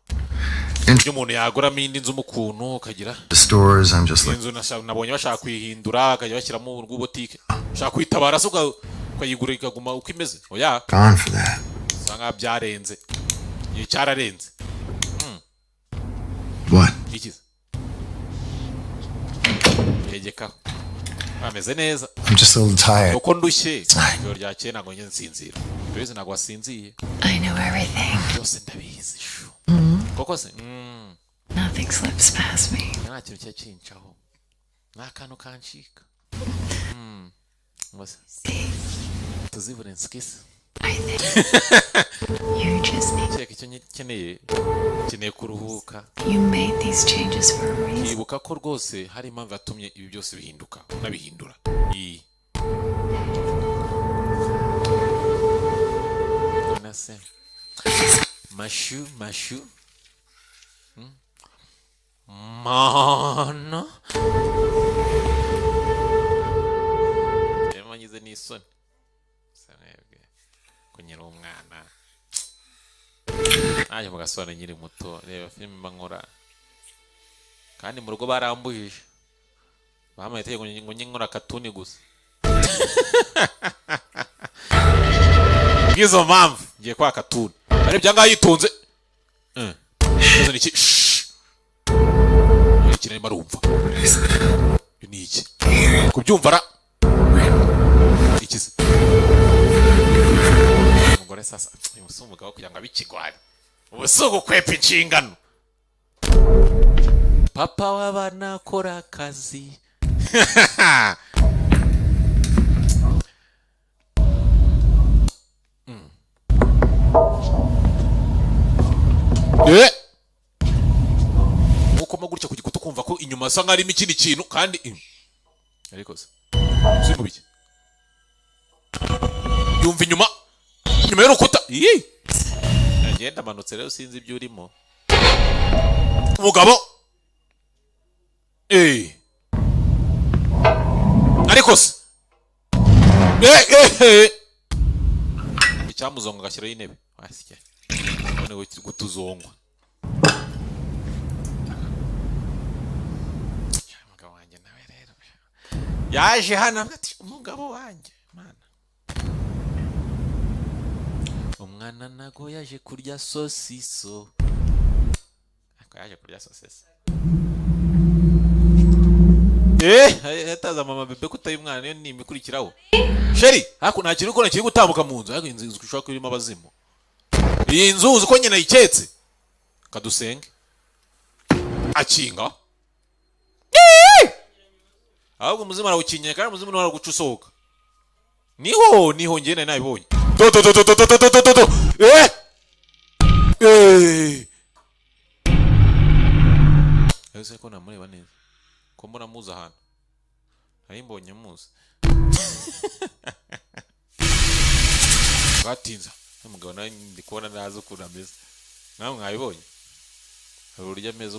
ibyo umuntu yaguramo indi nzu mu kuntu ukagira The stores, I'm just like, inzu nabonye bashaka kwihindura akajya bashyiramo urw'ubotike ushaka kwitabara se ukayigura ikaguma uko imeze oya gone for that. usanga byarenze igihe cyararenze What? ikiza yegeka ameze neza I'm just a little tired. uko ndushye ijoro ryakeye ntabwo njye nsinzira bizi ntabwo wasinziye I know everything. byose ndabizi shu koko se Nothing slips past me. nta kintu cyo kincaho nta kantu kancika wase tuzibure nsikise I think you just need. cyeka icyo nkeneye kuruhuka You made these changes for a reason. ibuka ko rwose hari impamvu yatumye ibi byose bihinduka nabihindura iyi nase mashu mana yamanyize n'isoni sanebwe kunyira umwana naje mugasone nyiri muto reba filime bankora kandi mu rugo barambujije bamaye tegeko ngo nyinkora katuni gusa ngizo mpamvu ngiye kwa katuni ari byanga yitonze izo niki ikirema arumva ni iki kubyumva ra ikize umugore sasa umusumuga wo kugira ngo abikigware ubusugu kwepa inshingano papa w'abana akora akazi ukoma gutya ku gikuta ukumva ko inyuma asa nk'arimo ikindi kintu kandi ariko se mu biki yumva inyuma y'urukuta agenda amanutse rero sinzi ibyo urimo umugabo ariko se icyamuzonga agashyiraho intebe wasya none gutuzongwa umugabo wanjye nawe rero yaje hano ati umugabo wanjye mana umwana nago yaje kurya sosiso yaje kurya sosiso hataza mama bebe kutaye umwana niyo nimikurikiraho sheri haku nta kintu ukora kiri gutambuka mu nzu ariko inzu ushobora kuba irimo abazimu iyi nzu uzi ko nyina yiketse kadusenge akinga ahubwo umuzimu arawukinyeye kandi umuzimu niwe araguca usohoka niho njye nari nabibonye ese ko namureba neza ko mbona muzi ahantu nari mbonye muzi batinza umugabo nawe ndi kubona ntazi ukuntu ameze nawe mwabibonye hari uburyo ameze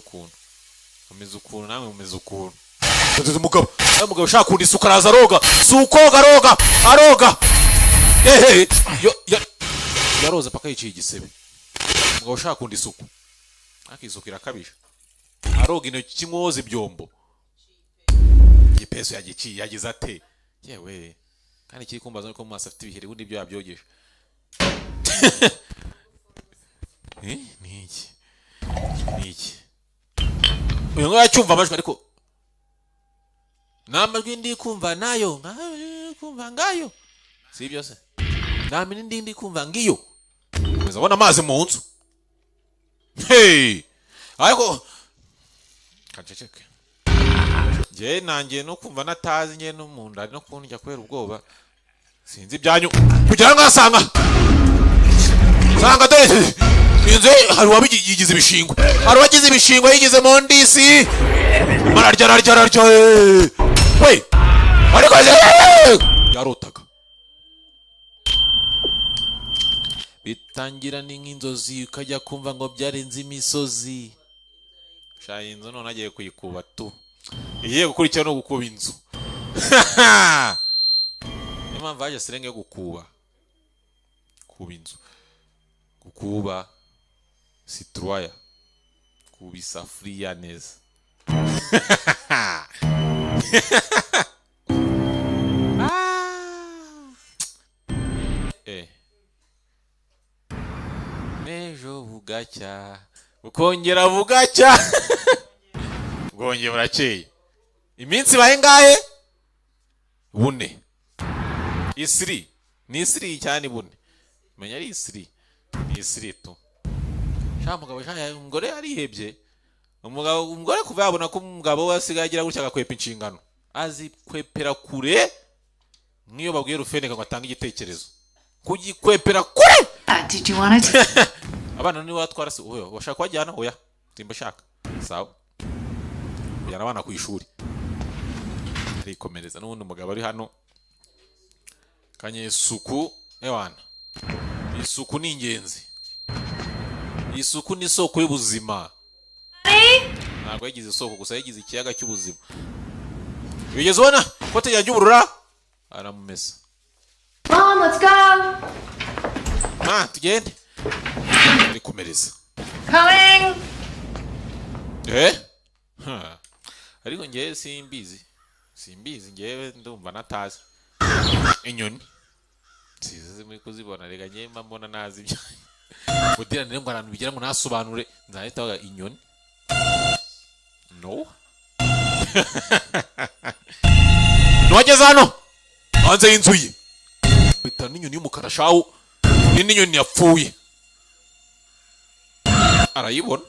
ukuntu namwe mumeze ukuntu umugabo ushaka kundi isuka araza aroga si ukoga aroga yaroze paka yiciye igisebe umugabo ushaka kundi isuku ariko isuku irakabije aroga intoki kimwoza ibyombo igipeso yagiciye yagize ate yewe kandi kiri kumbaza ko mu maso afite ibihere ubundi ibyo yabyogeje ni iki uyu nguyu yacyumva amajwi ariko namajwi ndi kumva nayo kumva ngayo si byose namini ndi kumva ngiyo uzabona amazi mu nzu hey ariko kaceceke je nanjye no kumva natazi nye no munda no kunjya kwera ubwoba sinzi byanyu kugira ngo asanga dore inze hari wabigize ibishingwe hari wagize ibishingwe yigize mu ndisi mararya we ariko yarotaga bitangira n'inkinzozi ukajya kumva ngo byarenze imisozi shaye inzu none agiye kuyikuba tu igiye gukurikira no gukuba inzu impamvu aje serenge yo gukuba inzu gukuba sitruaya kuba isafuriya neza nejo bugacya ukongera bugacya bwongeye burakeye iminsi bahe ngahe bune isiri ni isiri cyane bune menya ari isiri ni isiri tu mugabo umugore arihebye umugore kuva yabona ko umugabo we asigaye agira gutya agakwepa inshingano azi kwepera kure nk'iyo babwiye Rufeneka ngo atange igitekerezo kugikwepera kure. Did you want it? Abana ni watwara se oya washaka kwajyana oya timba shaka sawa kujyana abana ku ishuri arikomereza n'ubundi umugabo ari hano kanye isuku ewana isuku ni ingenzi isuku ni soko y'ubuzima ntabwo yagize isoko gusa yagize ikiyaga cy'ubuzima bigeze ubona ko tujya uburura aramumesa Mom, let's go. Tugende arikomereza Coming. ariko ngewe simbizi ngewe ndumva natazi inyoni sizi muri kuzibona rega nyema mbona nazi ibyo budira nire ngo abantu bigira ngo nasobanure nzahita baga inyoni no wageze hano hanze y'inzu ye bita n'inyoni y'umukara shawu n'inyoni yapfuye arayibona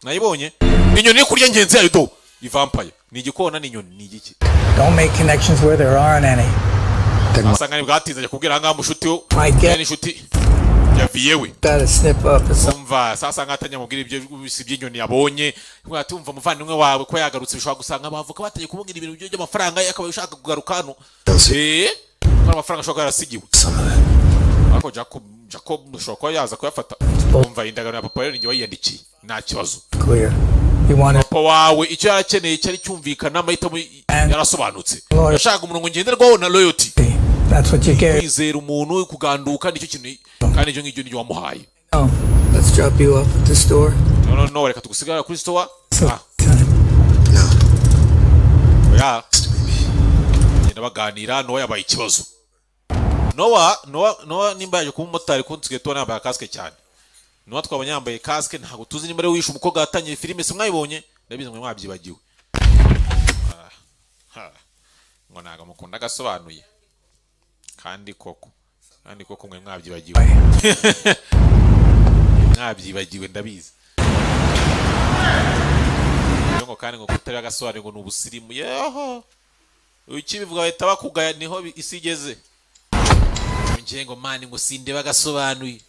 nayibonye inyoni kurya ngenzi yayo do ivampire ni igikona n'inyoni ni igiki. Don't make connections where there aren't any. Asangani bwatiza kubwira nga mushuti yo yani shuti yaviyewe gotta snip up umva sasa ngatanya mubwira ibyo si by'inyoni yabonye mwatumva muvandimwe wawe ko yagarutse bishobora gusanga bavuka bataye kumubwira ibintu by'amafaranga yakaba ushaka kugaruka hano ko amafaranga ashobora yarasigiwe ako Jacob ushobora ko yaza kuyafata umva indagano ya papa yari wayiyandikiye nta kibazo clear. You want it? Papa wawe icyo yarakeneye cyari cyumvikana amahitamo yarasobanutse yashaka umurongo ngenderwaho na loyalty. That's what you get. Kwizera umuntu kuganduka nicyo kintu kandi icyo ngicyo niyo wamuhaye. Oh, let's drop you off at the store. No, reka tugusigara kuri store. No. Ya. Ngenda baganira no yabaye ikibazo. Noah nimba yaje kuba umumotari ko nsigaye tubona yambaye kaske cyane. Noah twabonye yambaye kaske ntabwo tuzi nimba ari wishe umukobwa atanye filime se mwayibonye ndabizi mwe mwabyibagiwe. Ngo naga mukunda Agasobanuye. Kandi koko mwe mwabyibagiwe ndabizi ngo kandi ngo kutari Agasobanuye ngo n'ubusirimu yeho ukibivuga bahita bakugaya niho isigeze ngiye ngo mani ngo sindeba Agasobanuye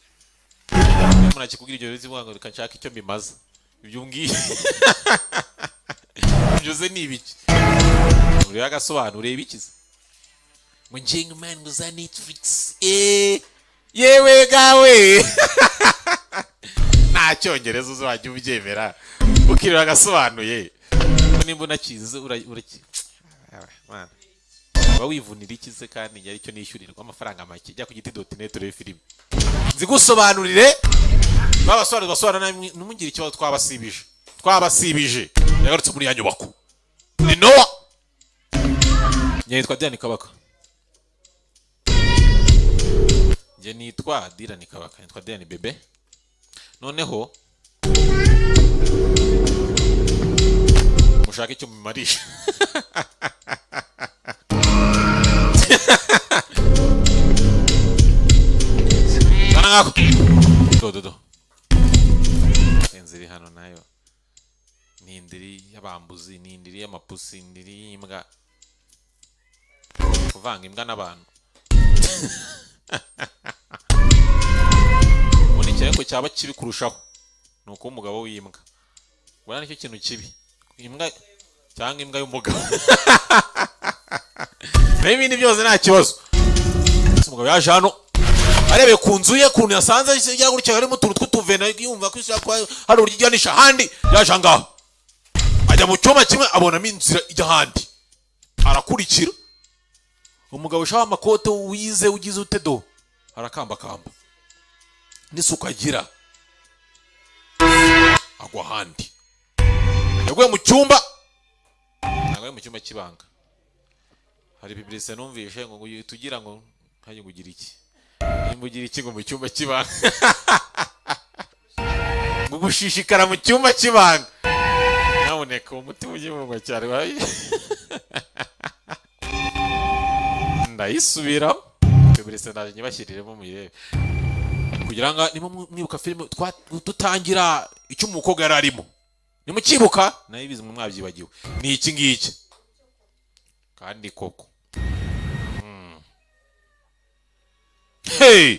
murakikubwira ibyo bizivuga ngo reka nshaka icyo mbimaza ibyo ngiye byose ni ibiki uri Agasobanuye bikize Mwenjenga man ngo za Netflix yewe gawe nta cyongereza uzajya ubyemera ukirira Agasobanuye nimba unakize uraki man ba wivunira ikize kandi yari cyo nishyurirwa amafaranga make jya ku giti.net rero film nzigusobanurire babasobanura n'umugira icyo twabasibije yagarutse muri ya nyubako ni Noah yitwa Diane Kabaka. Je nitwa Dirani Kabaka, nitwa Diane Bebe. Noneho mushaka icyo mumarisha. sindiri imbwa kuvanga imbwa n'abantu ubundi cyane ko cyaba kibi kurushaho nuko umugabo w'imbwa ubona nicyo kintu kibi imbwa cyangwa imbwa y'umugabo n'ibindi byose nta kibazo umugabo yaje hano arebe ku nzu ye kuntu yasanze yajya gutya harimo utuntu tw'utuvena yumva ko hari uburyo ijyanisha ahandi yaje ngaho ajya mu cyuma kimwe abonamo inzira ijya ahandi arakurikira umugabo ushaka amakote wize ugize utedo arakambakamba n'isuku agira agwa ahandi yaguye mu cyumba yaguye mu cyumba cy'ibanga hari bibilise numvishe ngo tugira ngo ntajye ngugira iki nimba ugira iki ngo mu cyumba cy'ibanga ngo gushishikara mu cyumba cy'ibanga naboneka umutima ugiye mu cyane wayi ndayisubiramo bibilise ndaje nyibashyiriremo muyirebe kugira ngo nimo mwibuka filime dutangira icyo umukobwa yari arimo nimukibuka nayo ibizi mu mwabyibagiwe ni iki ngiki kandi koko hey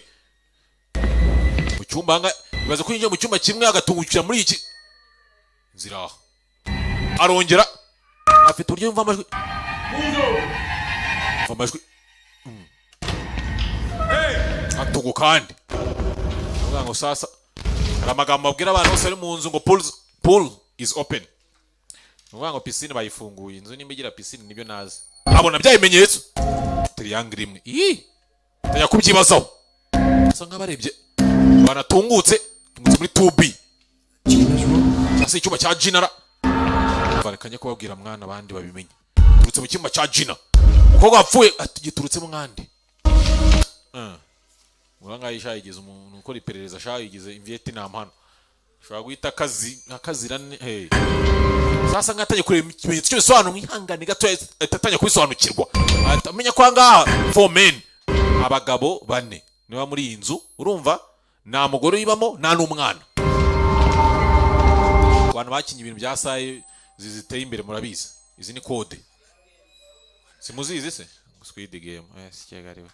mu cyumba nga bibaza kwinjira mu cyumba kimwe agatungukira muri iki nzira arongera afite uburyo yumva amajwi atugu kandi ngo sasa hari amagambo abwira abantu bose bari mu nzu ngo pool is open ngo pisine bayifunguye inzu nimba igira pisine nibyo nazi abona byayimenyetso triangle imwe tajya kubyibazaho asa nk'abarebye banatungutse muri 2B cyangwa icyumba cya Jinara barekanye kubabwira mwana abandi babimenye turutse mu cyumba cya Jina umukobwa wapfuye atugiturutse mu nkandi Mwanga yisha yigize umuntu ukora iperereza sha yigize Vietnam hano shobora guhita akazirane sasa ngataje kureba ikimenyetso cyo bisobanuro mwihangane gato atatanya kubisobanukirwa atamenya kwa ngaha 4 men abagabo 4 niba muri iyi nzu urumva nta mugore uyibamo nta n'umwana abantu bakinye ibintu bya saye ziteye imbere murabizi izi ni code simuzizi se Squid Game sikegariwe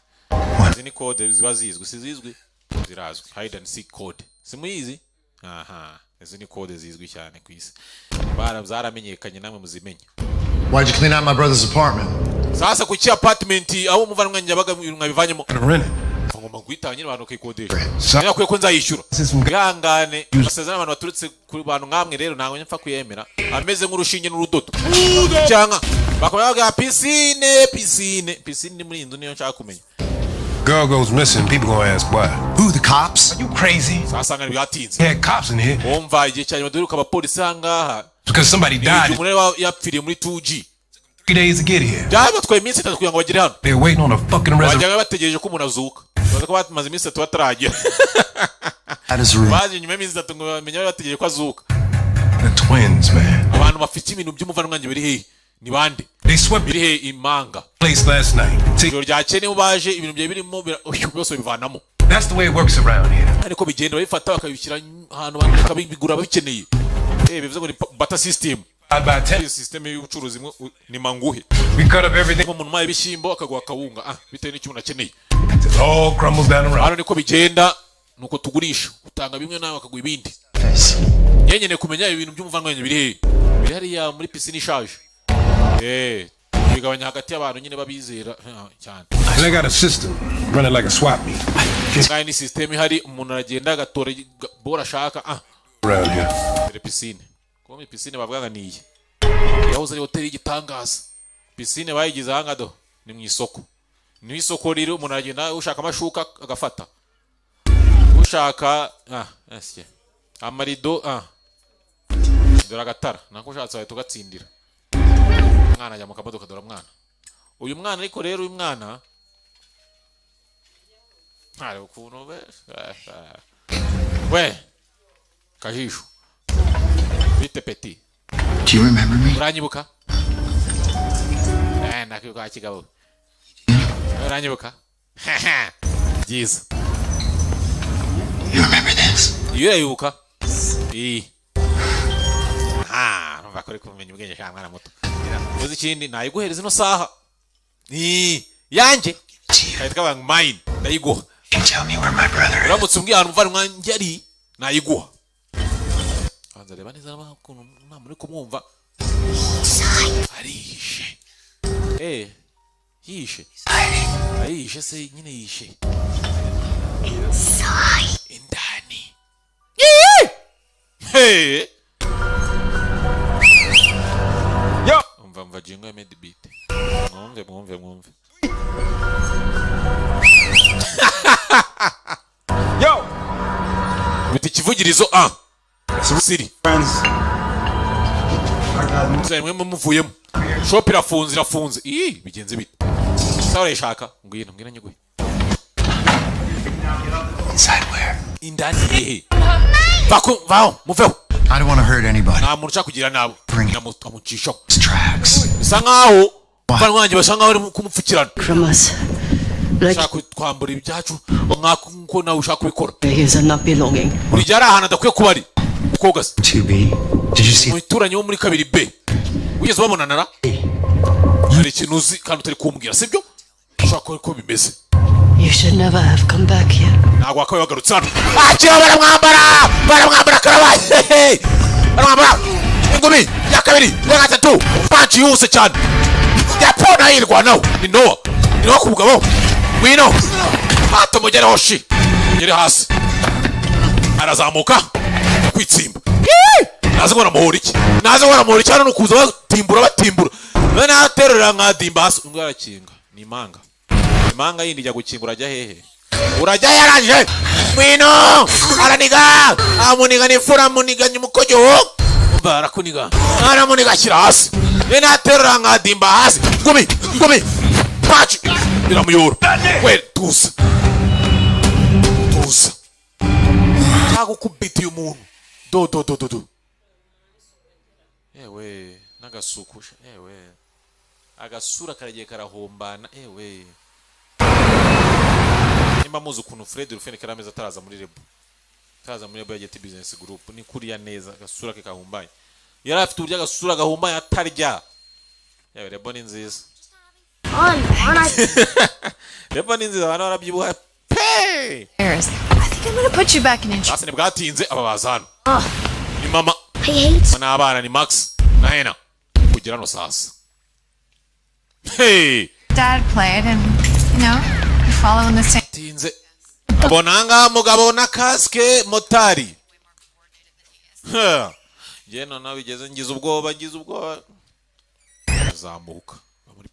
izi ni code ziba zizwi sizizwi zirazwi hide and seek code simuyizi aha izi ni code zizwi cyane ku isi zaramenyekanye namwe muzimenye. Why'd you clean out my brother's apartment? Sasa ku ki apartment aho muvanwa nyabaga mwabivanyemo ngomba guhitanye abantu kikodesha nakwiye ko nzayishyura ngangane basezana abantu baturutse ku bantu nkamwe rero ntango nyapfa kuyemera ameze nk'urushinge n'urudodo cyangwa bakavuga pisine muri inzu niyo nshaka kumenya. Girl goes missing, people gonna ask why. Who, the cops? Are you crazy? Sasa ngani byatinze. Yeah, cops in here. Umva igihe cyane baduruka abapolisi hangaha. Because somebody died. Umuntu yapfiriye muri 2G. 3 days to get here. Byaba twaye iminsi 3 kugira ngo bagire hano. They're waiting on a fucking reservation. Bajyaga bategereje ko umuntu azuka. Baza ko bamaze iminsi 3 bataragera. That is real. Baje nyuma iminsi 3 ngo bamenye bategereje ko azuka. The twins, man. Abantu bafite ibintu by'umuvanwange biri he? Ni bande? They swept biri he imanga. Place last night. Ijoro ryakene ubaje ibintu bye birimo byose bivanamo. That's the way it works around here. Ariko bigenda babifata bakabishyira ahantu bakabigura babikeneye. Bivuze ngo ni butter system. About 10 system y'ubucuruzi ni manguhe. We cut up everything. Umuntu maye bishyimbo akagwa kawunga bitewe n'icyo umuntu akeneye. It all crumbles down around. Hano niko bigenda nuko tugurisha utanga bimwe nawe akaguha ibindi. Nyenyene kumenya ibintu by'umuvanwange biri he? Biri hariya muri pisine ishaje. Bigabanya hagati y'abantu nyine babizera cyane. And I got a system running like a swap meet. Kandi ni system ihari umuntu aragenda agatora bora shaka around here. Biri pisine. Ko mi pisine bavuga niye. Yahoze ari hotel y'igitangaza. Pisine bayigize hangado ni mu isoko. Ni isoko rero umuntu aragenda ushaka amashuka agafata. Ushaka esye. Amarido dora gatara nako ushatse ahita ugatsindira. Mwana ajya mu kamodoka dora mwana. Uyu mwana ariko rero uyu mwana ari ukuntu we kajisho bite peti. Do you remember me? Uranyibuka? Nakwibuka kigabo. Uranyibuka? Jeez. You remember this? Urayibuka? Numva ko ari kumenya ubwenge sha mwana muto. uzi ikindi nayiguhereza ino saha yanjye kahita kabanga mine ndayiguha Tell me where my brother is. uramutse umbwiye ahantu umuvandimwe wanjye ari nayiguha banza reba neza n'abakuntu nta muri kumwumva arihishe yishe ayihishe se nyine yishe indani yo umva jingo ya made beat mwumve yo biti kivugirizo siri mwe muvuyemo shop irafunze bigenze bite sawa urayishaka ngwino nyiguhe Inside where? indani vaho muveho. I don't want to hurt anybody. nta muntu ushaka kugira nabo amucishaho Tracks. bisa nkaho umuvandimwe wanjye basa nkaho bari kumupfukirana Promise. ushaka twambura ibyacu nk'uko nawe ushaka kubikora Here's a not belonging. buri gihe ari ahantu adakwiye kuba ari ukogase 2B. Did you see? umuturanyi wo muri 2B wigeze ubabonanara hari ikintu uzi kandi utari kumbwira sibyo ushaka ko bimeze. You should never have come back here. ntabwo wakabaye wagarutse hano akira baramwambara karabaye baramwambara ingumi ya kabiri ya gatatu panci yose cyane yapona yirwanaho ni nowa ku mugabo ngwino hato mugereho shi mugere hasi arazamuka kwitsimba naze ngo namuhora iki hano nukuza batimbura none aterura nkadimba hasi ngo arakinga ni imanga yindi ijya gukingura ajya hehe urajya yaraje ngwino araniga amuniga nifura muniga nyumukojo umva arakuniga aramuniga ashyira hasi none aterura nkadimba hasi ngumi paci biramuyora we tuza cyagukubitiye umuntu do ewe n'agasukusha ewe agasura karagiye karahombana ewe nimba muzi ukuntu Fred Rufene karameza ataraza muri Rebo ya Get Business Group ni kuriya neza agasura ke kahumbaye yari afite uburyo agasura gahumbaye atarya yewe Rebo ni nziza Rebo ni nziza abantu barabyibuha pe I think I'm gonna put you back in intro. basi bwatinze ababaza hano ni mama n'abana ni Max na Hena kugira no sasa Dad played and, you follow in the same. tinze abonanga mugabo na kaske motari je none bigeze ngize ubwoba zamuka muri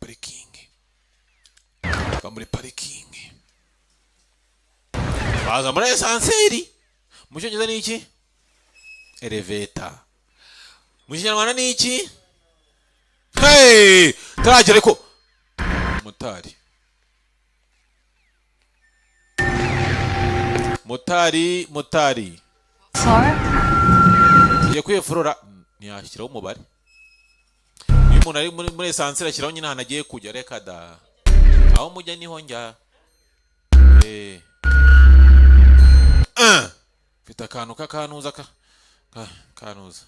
parking baza muri esanseri mucyongereza ni iki elevator mu Kinyarwanda ni iki taragere ko motari Flora? ye kwefurora ntiyashyiraho umubare iyo umuntu ari muri esanseri ashyiraho nyine ahantu agiye kujya reka da aho mujya niho njya mfite akantu k'akanuza kanuza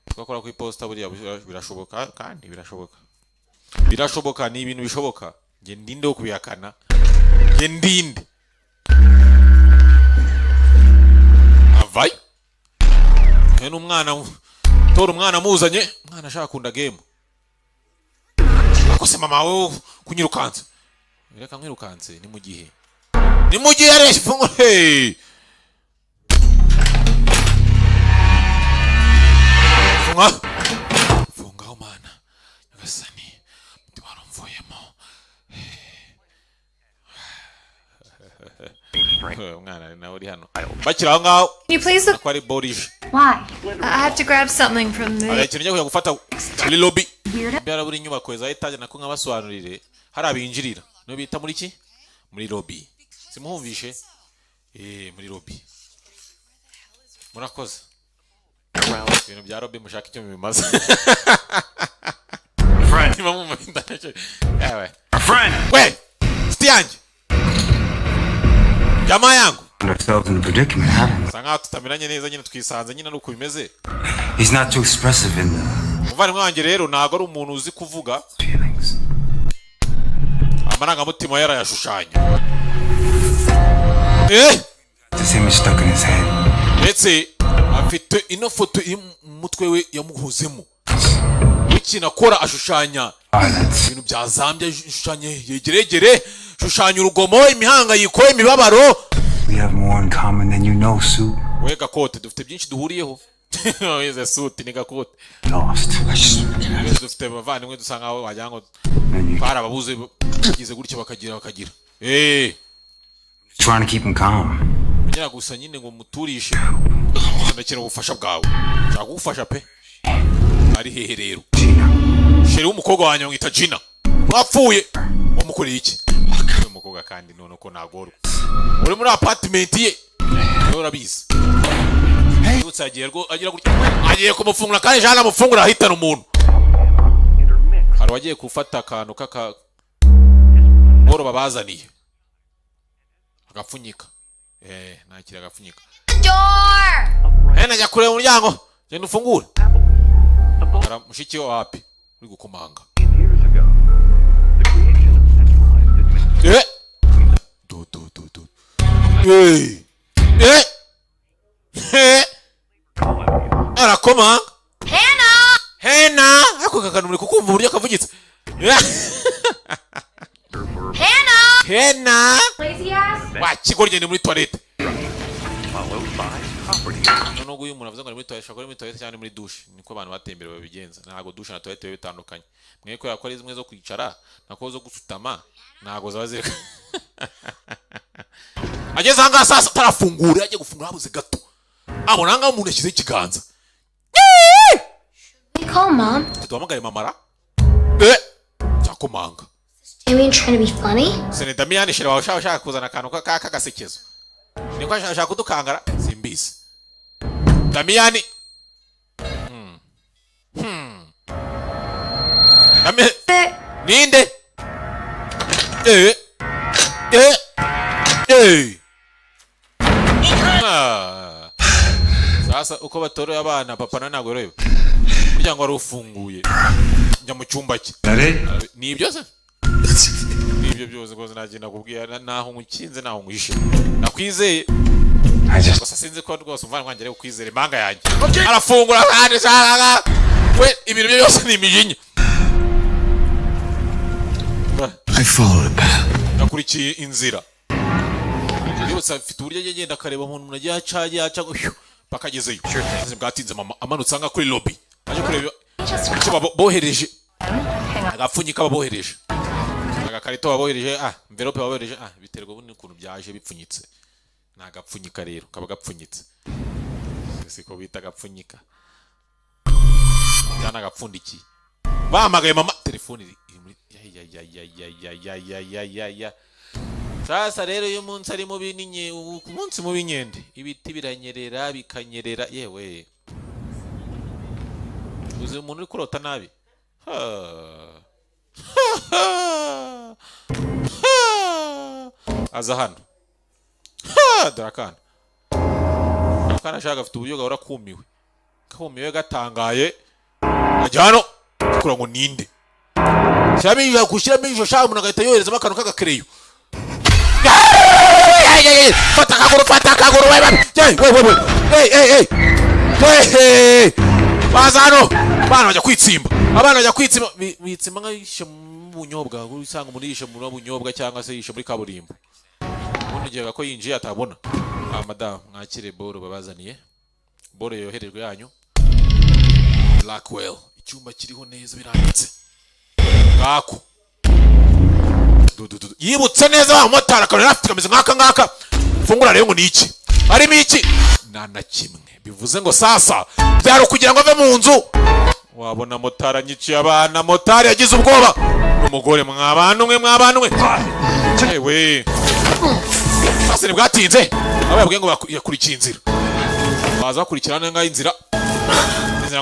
tugakora ku iposita buriya birashoboka kandi birashoboka ni ibintu bishoboka nge ndinde wo kubihakana nge ndinde avayo n'umwana tora umwana muzanye umwana ashaka kunda game akose mama we kunyirukanza reka nkwirukanze ni mu gihe areshya fungo fungaho mana nyagasani ndi warumvuyemo umwana nawe uri hano bakira aho ngaho Can you please look? ko ari borije Why? I have to grab something from the. ikintu njya kujya gufata muri lobby byara buri nyubako za etaje nako nkabasobanurire hari abinjirira no bita muri ki muri lobby simuhumvishe muri lobby murakoze ibintu bya lobby mushaka icyo bimaze friend we stiange jamaa yangu predicament, haven't we? Sanga tutamiranye neza nyine twisanze nyine nuko bimeze. He's not too expressive in the Muvandimwe wanjye rero ntago ari umuntu uzi kuvuga. feelings. Amarangamutima yarayashushanya. This image stuck in his head. Ndetse afite ino foto iri mu mutwe we yamuhuzemo. Ikintu akora ashushanya ibintu byazambye, ashushanya yegeregere, ashushanya urugomo, imihangayiko, imibabaro. We have more in common than you know, Sue. We Gakote dufite byinshi duhuriyeho. Weze Suti ni Gakote. Lost. Dufite bavandimwe dusanga aho wagira ngo barababuze bagize gutyo bakagira. Trying to keep him calm. Ngira gusa nyine ngo muturishe. Ndakira ubufasha bwawe. Nshaka kugufasha pe. Ari hehe rero? Sheri w'umukobwa wanyu ngita Gina. Mwapfuye. Wamukoreye iki? Uyu mukobwa kandi none ko nagorwa. Uri muri apartment ye. Wowe urabizi. Utsagiye rwo agira gutya. Agiye kumufungura kandi jana amufungura ahitana umuntu. Hari wagiye gufata akantu kaka boro babazaniye. Agapfunyika. Nakira agapfunyika. Door! Najya kureba umuryango. Genda ufungure. Ara mushiki wapi? Uri gukomanga. Arakoma. Hena. Ako kakanu muri kukumva uburyo kavugitse. Hena. Lazy ass. Wakigorye muri toilette. Noneho uyu umuntu avuze ngo ari muri toilette, shakora muri toilette cyane muri douche. Niko abantu batembere babigenza. Ntago douche na toilette bitandukanye. Mwe ko yakora izimwe zo kwicara, nako zo gusutama, ntago zabazireka. Ageze hanga sasa tarafungura, agiye gufungura habuze gato. Abona nga umuntu yashyize ikiganza. We call mom. Tuhamagare mamara. Cyakomanga. Damien trying to be funny? Sene Damian shira washaka kuzana akantu kagasekezo. Niko ashaka kudukangara simbizi. Damian. Damian. Ninde? Sasa uko batoroye abana papa na ntago reba. Burya ngo ari ufunguye. Njya mu cyumba cye. Ni ibyo se? Nibyo byose rwose nagenda kubwira naho ngukinze naho nguhishe. Nakwizeye. Gusa sinzi ko rwose umva nkwanjye rero kwizera impanga yanjye. Arafungura kandi shaka. We ibintu byose ni imijinya. I followed a path. Nakurikiye inzira. Yose afite uburyo agenda akareba umuntu agiye aca bakagezeyo. Bwatinze mama amanutse anga kuri lobby. Aje kureba icyo bohereje. Agapfunyika babohereje. Agakarito babohereje, envelope babohereje, biterwa n'ukuntu byaje bipfunyitse. Nagapfunyika rero, kaba gapfunyitse. Siko bita gapfunyika. Cyana gapfundiki. Bahamagaye mama telefone iri muri ya. Sasa rero uyu munsi ari mu bininye, umunsi mu binyende. Ibiti biranyerera bikanyerera yewe. Uzi umuntu uri kurota nabi. Aza hano. Darakana. Akana shaka afite uburyo gahora kumiwe. Kumiwe gatangaye. Ajyano kura ngo ninde. Cyabije gushyiramo ijisho shaka umuntu agahita yohereza akantu k'agakereyo. Fata akaguru we. Bazano. Bana bajya kwitsimba. Abana bajya kwitsimba bitsimba nk'ishe mu bunyobwa, usanga umuntu yishe mu bunyobwa cyangwa se yishe muri kaburimbo. Ubundi gihe ko yinjiye atabona. Madam mwakire boro babazaniye. Boro yoherejwe yanyu. Blackwell. Icyumba kiriho neza biranditse. Ngako. Yibutse neza wa motara kandi afite kameze nk'aka. Fungura rero ngo niki? Harimo iki? Na kimwe. Bivuze ngo sasa byaro kugira ngo ave mu nzu. Wabona motara nyiciye abana, motari yagize ubwoba. Umugore mw'abantu mwe. Ewe. Sasa ni bwatinze. Abo yabwiye ngo yakurikiye inzira. Baza bakurikirana nga inzira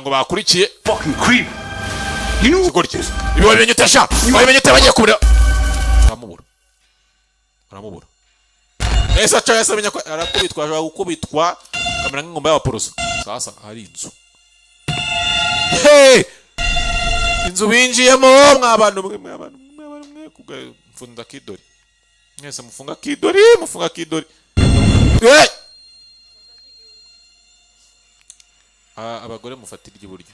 ngo bakurikiye. Fucking creep. You know what it is? Ibi wabimenyete sha. Wabimenyete bagiye kubura. Baramubura. ese aca yasamenya ko arakubitwa ashobora gukubitwa kamera nk'ingomba y'abaporoso sasa hari inzu hey inzu binjiyemo mw'abantu mwe mfunda kidori mwese mufunga kidori hey abagore mufatira iburyo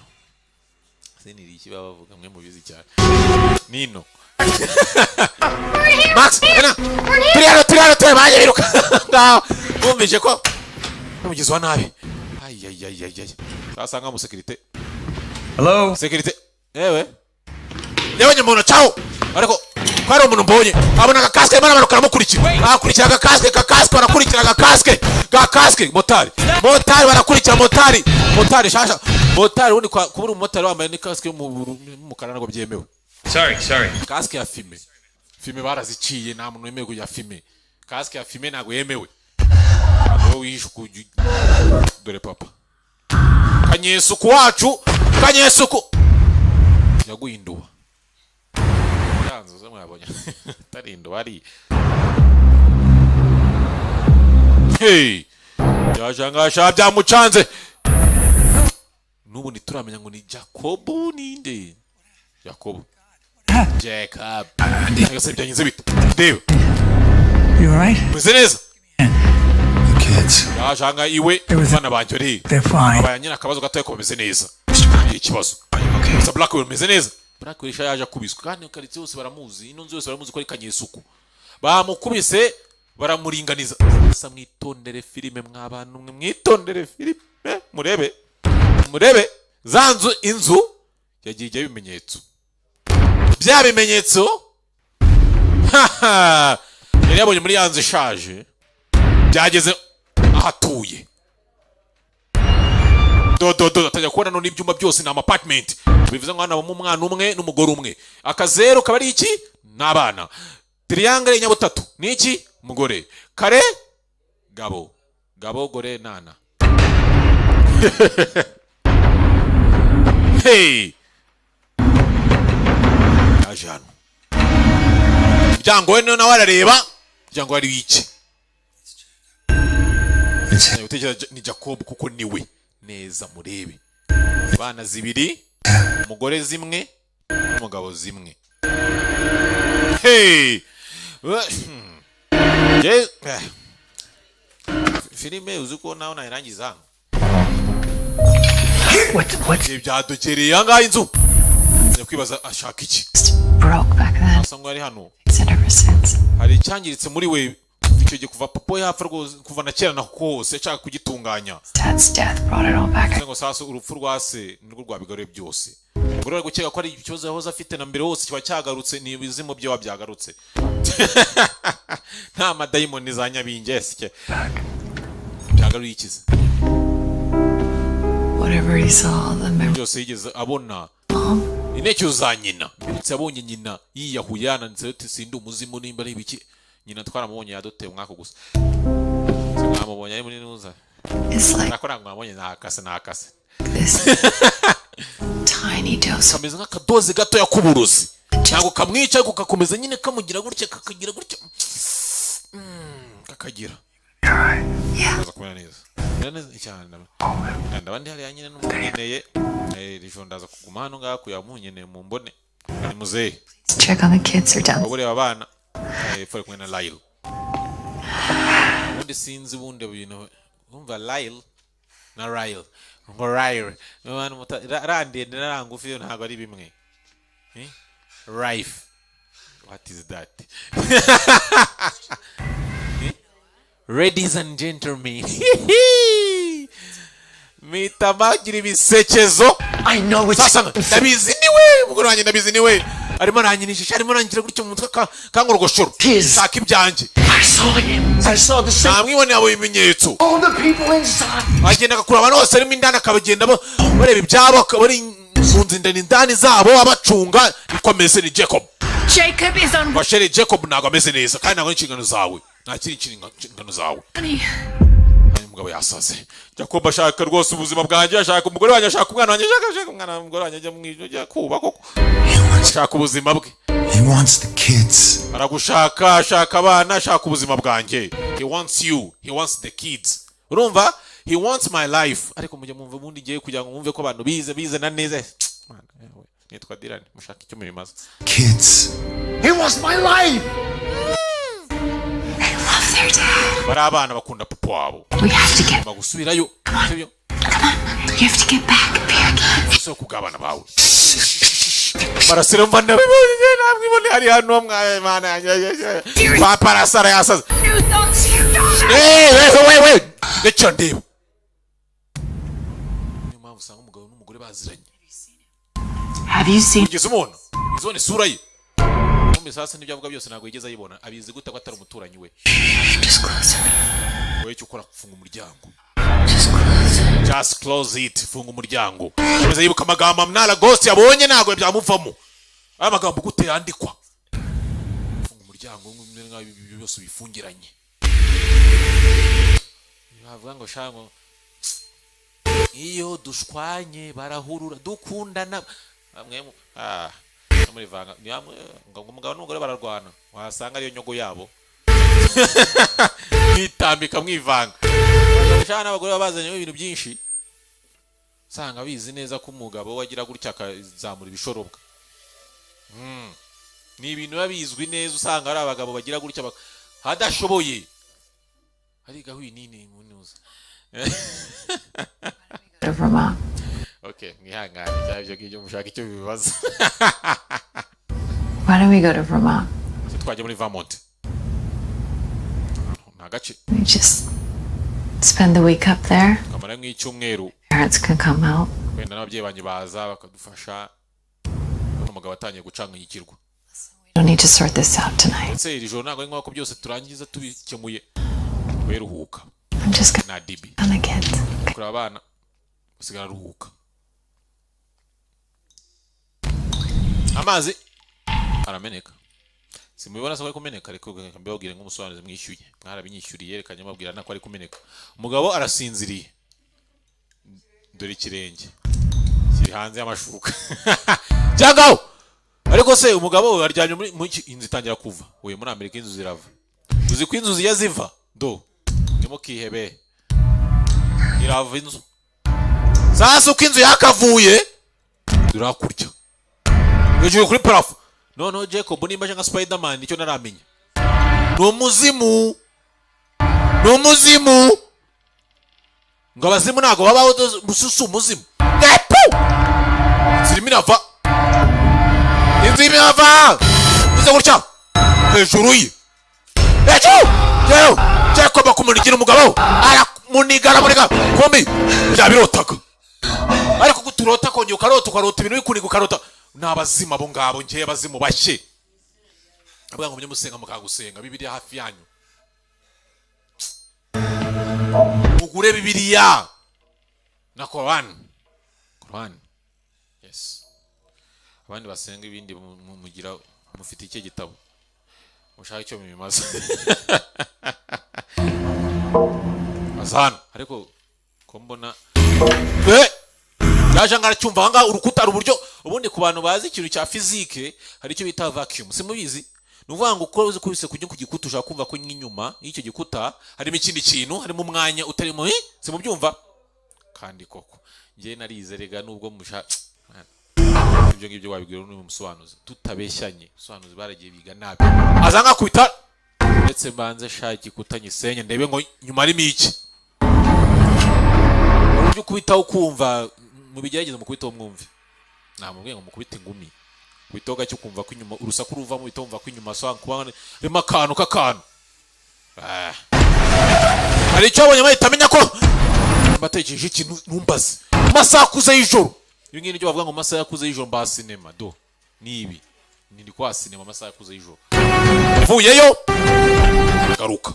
seniri iki bavuga mwe mubizi cyane nino Max turiano baje biruka ngaho bumvije ko umugizi wa nabi ay sasanga mu security Hello security ewe yabonye umuntu ciao ariko kwari umuntu mbonye abona agakaske mana manuka ramukurikira akurikira agakaske barakurikira agakaske motari barakurikira motari shasha motari undi kubura umumotari wambaye ni kaske mu karana ngo byemewe Sorry. kaske ya filme baraziciye nta muntu wemewe ya filme kaske ya filme ntago yemewe abo wishuku dore papa kanyesuku wacu yaguhinduwa yanzo zo mwabonye tarindo ari hey yashangasha byamucanze nubu nituramenya ngo ni Jacob ninde Jacob nigase byanyize bito Dave You all right? Meze neza The kids. yashanga iwe bana banjye They're fine. abanyina akabazo gatoye ko bameze neza ikibazo gusa Blackwell meze neza Blackwell yaje akubiswe kandi karitse yose baramuzi ino nzu yose baramuzi ko ari kanyesuku bamukubise baramuringaniza asa mwitondere filime mw'abantu mwitondere filime murebe zanzu inzu yagiye ibimenyetso bya bimenyetso yari yabonye muri yanzu ishaje byageze ahatuye atajya kubona no n'ibyumba byose ni apartment bivuze ngo hano habamo umwana umwe n'umugore umwe akazeru kaba ari iki n'abana triangle nyabutatu ni iki umugore kare gabo gore nana hey ajano byango we nawe arareba byango ari iki utekereza ni Jacob kuko niwe neza murebe bana zibiri umugore zimwe n'umugabo zimwe hey filime uzuko nawe nayirangiza What? byadokereye anga inzu kwibaza ashaka iki Broke back then. asanga ari hano It's ever since. hari icyangiritse muri we icyo gihe kuva papa yapfa rwose kuva na kera na hose ashaka kugitunganya Dad's death brought it all back. ngo sasa urupfu rwa se nirwo rwabigaruye byose ubwo rero gukeka ko ari ikibazo yahoze afite na mbere hose kiba cyagarutse ni ibizimo byo wabyagarutse nta madayimoni za nyabingesike byagaruye ikize Whatever he saw, the memory. byose yigeze abona inecyo za nyina ndetse abonye nyina yiyahuye yananditse ati sindi umuzimu nimba ari ibiki nyina twaramubonye yadotewe mwako gusa mwamubonye ari muri nuza It's like nakora mwamubonye nakase this tiny dose. kameze nk'akadoze gato yakuburuzi ntabwo kamwica ariko kakomeza nyine kamugira gutya kakagira gutya kakagira Yeah. baza kumera neza cyane ndabandi hari yanyine n'umunyeneye rijo ndaza kuguma hano ngaho kuyamunyeneye mu mbone ni muzehe Check on the kids or down. ubure abana fore kumwe na Lyle ubundi sinzi ubundi bintu umva Lyle na Ryle ngo Ryle randende narangufi ntabwo ari bimwe Rife what is that ladies and gentlemen mitamagira ibisekezo I know it's sasa ndabizi niwe mugoro wanjye ndabizi niwe arimo ranyinisha arimo rangira gutyo mu mutwe kangorogoshoro saka ibyanjye I saw the same. namwibone abo bimenyetso All the people inside. agenda akakura abantu bose arimo indani akabagenda bareba ibyabo bari mu nzindani indani zabo abacunga ikomeze ni Jacob is on. washere Jacob ntabwo ameze neza kandi ntabwo n'inshingano zawe ntakiri inshingano zawe umugabo yasaze Jacob ashaka rwose ubuzima bwanjye ashaka umugore wanjye ashaka umwana wanjye ashaka umwana umugore wanjye ajya mu ijoro ajya kuba koko ashaka ubuzima bwe He wants the kids. Aragushaka, ashaka abana, ashaka ubuzima bwanjye. He wants you. He wants the kids. Urumva? He wants my life. Ariko mujye mwumva ubundi ngiye kugira ngo mwumve ko abantu bize na neza. Nitwa Dirani, mushaka icyo mubimaze. Kids. He wants my life. They love their dad. Bari abana bakunda papa wabo. We have to get. Bagusubirayo. Sibyo? Come on. You have to get back, Bear. So kugabana bawe. Barasira mvana bibonye namwe hari hano mwana papa arasara yasaza. Wait. Lecha ndeba. Niyo mpamvu usanga umugabo n'umugore baziranye. Have you seen? Ugeze umuntu izone sura ye. Mumbe sasa nibyo avuga byose ntago yigeze ayibona abizi gute ko atari umuturanyi we. Just close it. Wewe cyo ukora kufunga umuryango. Just close it. Funga umuryango. Uza yibuka amagambo amnala ghost yabonye ntago byamuvamo. Aya magambo gute yandikwa. Funga umuryango nk'umwe byose bifungiranye. Bavuga ngo shango iyo dushwanye barahurura dukundana amwe muri vanga ngo umugabo n'umugore bararwana wasanga ariyo nyogo yabo nitambika mwivanga shana abagore babazanye ibintu byinshi sanga bizi neza ko umugabo wagira gutya akazamura ibishorobwa ni ibintu babizwi neza usanga ari abagabo bagira gutya hadashoboye ari gahuye nini munuza Okay, mwihangane cyavyo giye mushaka icyo bibaza. Why don't we go to Vermont? Twaje muri Vermont. Nagace. We just spend the week up there. Kamara nk'icyumweru. Parents can come out. Wenda n'ababyeyi banje baza bakadufasha. Umugabo atanye gucanganyikirwa. We don't need to sort this out tonight. Ese iri joro ntago nk'uko byose turangiza tubikemuye. Weruhuka. I'm just gonna dibi. Gonna get. Kuri abana usigara ruhuka. Amazi arameneka. Simubona sako ari kumeneka ariko mbabwire nk'umusobanuzi mwishyuye. Mwarabinyishyuriye reka nyamabwira nako ari kumeneka. Umugabo arasinziriye. Dore ikirenge. Kiri hanze y'amashuka. Cyangwa ariko se umugabo aryamye muri inzu itangira kuva. We muri Amerika inzu zirava. Uzi ko inzu ziya ziva? Do. Ndimo kihebe. Irava inzu. Sasa uko inzu yakavuye durakurya. Hejuru kuri parafo. No Jacob nimba nka Spider-Man icyo naramenya. No muzimu. Ngo abazimu nago babaho bususu umuzimu. Nepu. Zirimirava. Inzu imirava. Uze gutya. Hejuru ye. Jacob akumunikira umugabo. Aramunigara murega. Kombi. Byabirotaga. Ariko guturota konye ukarota ibintu bikuniga ukarota. N'abazima bo ngabo ngiye abazimu bashye. Avuga ngo mujye musenga mukagusenga Bibiliya hafi yanyu. Mugure Bibiliya na Quran. Yes. Abandi basenga ibindi mugira mufite iki gitabo. Mushaka icyo mimaze. Azana ariko ko mbona yaje ngaracyumva hanga urukuta ruburyo ubundi ku bantu bazi ikintu cya physique hari icyo bita vacuum simubizi nuvuga ngo uko uzi kubise kujya ku gikuta ushaka kumva ko n'inyuma y'icyo gikuta harimo ikindi kintu harimo umwanya utarimo simubyumva kandi koko ngiye narize rega nubwo musha ibyo ngibyo wabibwira n'umusobanuzi tutabeshyanye sobanuzi baragiye biga nabi azanga kwita ndetse mbanze shaki kutanyisenye ndebe ngo nyuma arimo iki uryo kwitaho kumva mubigerageza mukubitaho mwumve namubwiye ngo mukubite ingumi kubitoga cyo kumva ko inyuma urusaku ruva mu bitomva ko inyuma so kubana rema kantu kakanu ari cyo abonye mahita amenya ko mbatekeje ikintu numbaze masakuze y'ijoro ibi ngibi byo bavuga ngo masaha yakuze y'ijoro mba cinema do nibi ndi kwa cinema masaha yakuze y'ijoro vuyeyo garuka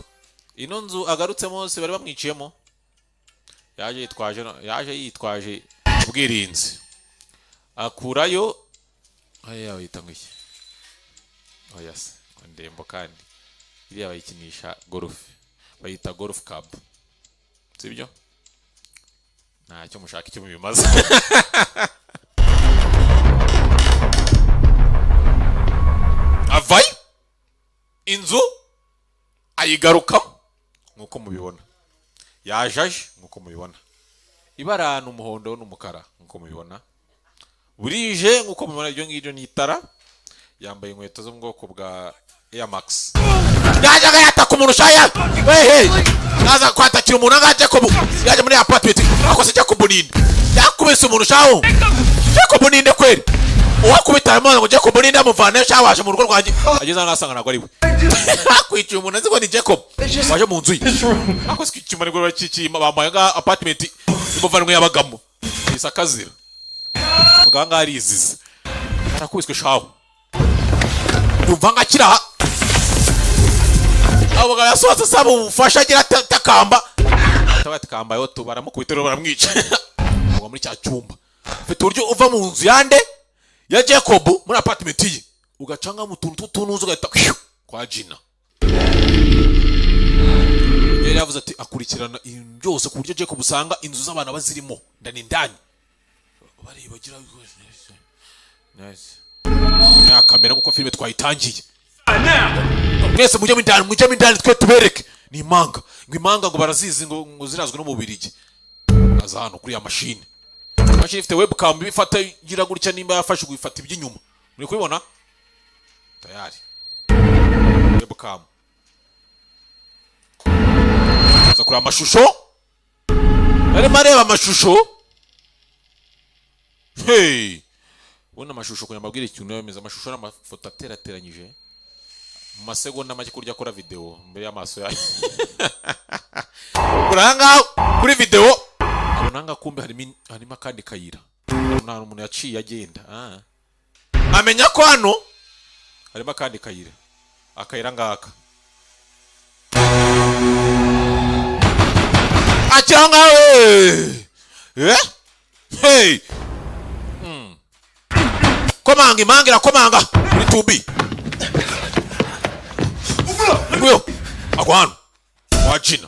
ino nzu agarutsemo hose bari bamwiciyemo yaje yitwaje ubwirinzi akurayo aya wita ngiki oyas ndembo kandi iriya bayikinisha golf bayita golf club sibyo ntacyo mushaka icyo mubimaze inzu ayigarukamo nkuko mubibona, yajaje nkuko mubibona, ibara n'umuhondo n'umukara nkuko mubibona, burije nkuko mubibona, ibyo ngibyo ni itara, yambaye inkweto zo mu bwoko bwa Air Max. Yajaga yataka umuntu shaya, wehe naza kwatakira umuntu angaje ko yaje muri apartment akose cyo kubuninde, yakubise umuntu shaho cyo kubuninde kweri, uwakubita amazi ngo cyo kubuninde amuvana shawaje mu rugo rwanjye, ageze anasanga nagwa ariwe akwikiye umuntu aziko ni Jacob waje mu nzu ye, akose ikimari ngo bakikima bambaye nga apartment imuvanwe yabagamo isakazira, muganga arizize arakubiswe shaho yumva ngakira abo gasohotse saba ubufasha agira takamba tabatikamba yo baramukubitira baramwica ngo muri cya cyumba ufite uburyo uva mu nzu yande ya Jacob muri apartment ye ugacanga mu tuntu tunuzo gahita kwa Gina. Yari yavuze ati akurikirana byose ku buryo Jacob usanga inzu z'abana bazirimo ndani bari bagira nice na kamera nkuko filime twayitangiye mwese mujye mindani twe tubereke ni imanga ngo barazizi ngo zirazwe no mu Bubiligi aza hano kuri ya mashine ifite webcam bifata gira gutya nimba yafashe gufata iby'inyuma muri kubibona tayari webcam za kuri amashusho ari mareba amashusho hey ubona amashusho kunya mbabwire ikintu yemeza amashusho n'amafoto aterateranyije mu masegonda make kurya kora video mbere y'amaso yawe uranga kuri video uranga kumbe harimo kandi kayira nta umuntu yaciye agenda amenya ko hano harimo kandi kayira akayira ngaka acyanga hey komanga kuri tubi nguyo agwano wajina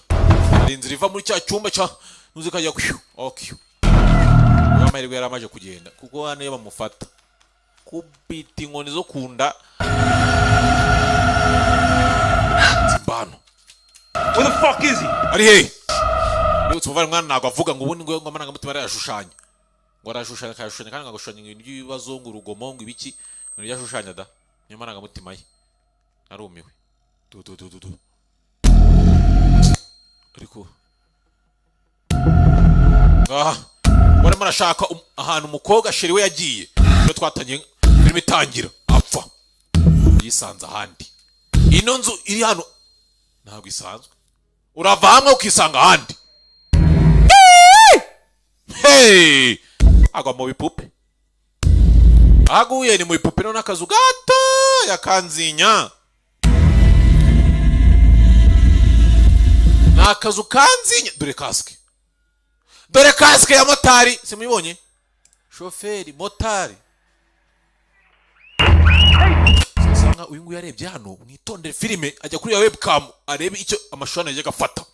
arinzi riva muri cya cyumba cya nuzikajya okay amahirwe yaramaje kugenda kuko hano bamufata kubita inkoni zo kunda zimbano. Where the fuck is he? Ari hey yo tumuvara mwana nago avuga ngo ubundi ngo amananga mutima yarashushanya ngo arashushanya kandi ngagushushanya ibintu by'ibibazo ngo urugomo ngo ibiki ngo yashushanya da niyo mananga mutima ye narumiwe du ariko wari marashaka ahantu umukobwa sheri we yagiye iyo twatanye birimo itangira apfa yisanze ahandi ino nzu iri hano ntabwo isanzwe urava hamwe ukisanga ahandi hey agwa mu bipupe aguye ni mu bipupe no nakazu gato yakanzinya nakazu kanzinya dore kaske ya motari simubonye shoferi motari sanga uyu nguyu yarebye hano mwitondere filime ajya kuri ya webcam arebe icyo amashusho yaje gafata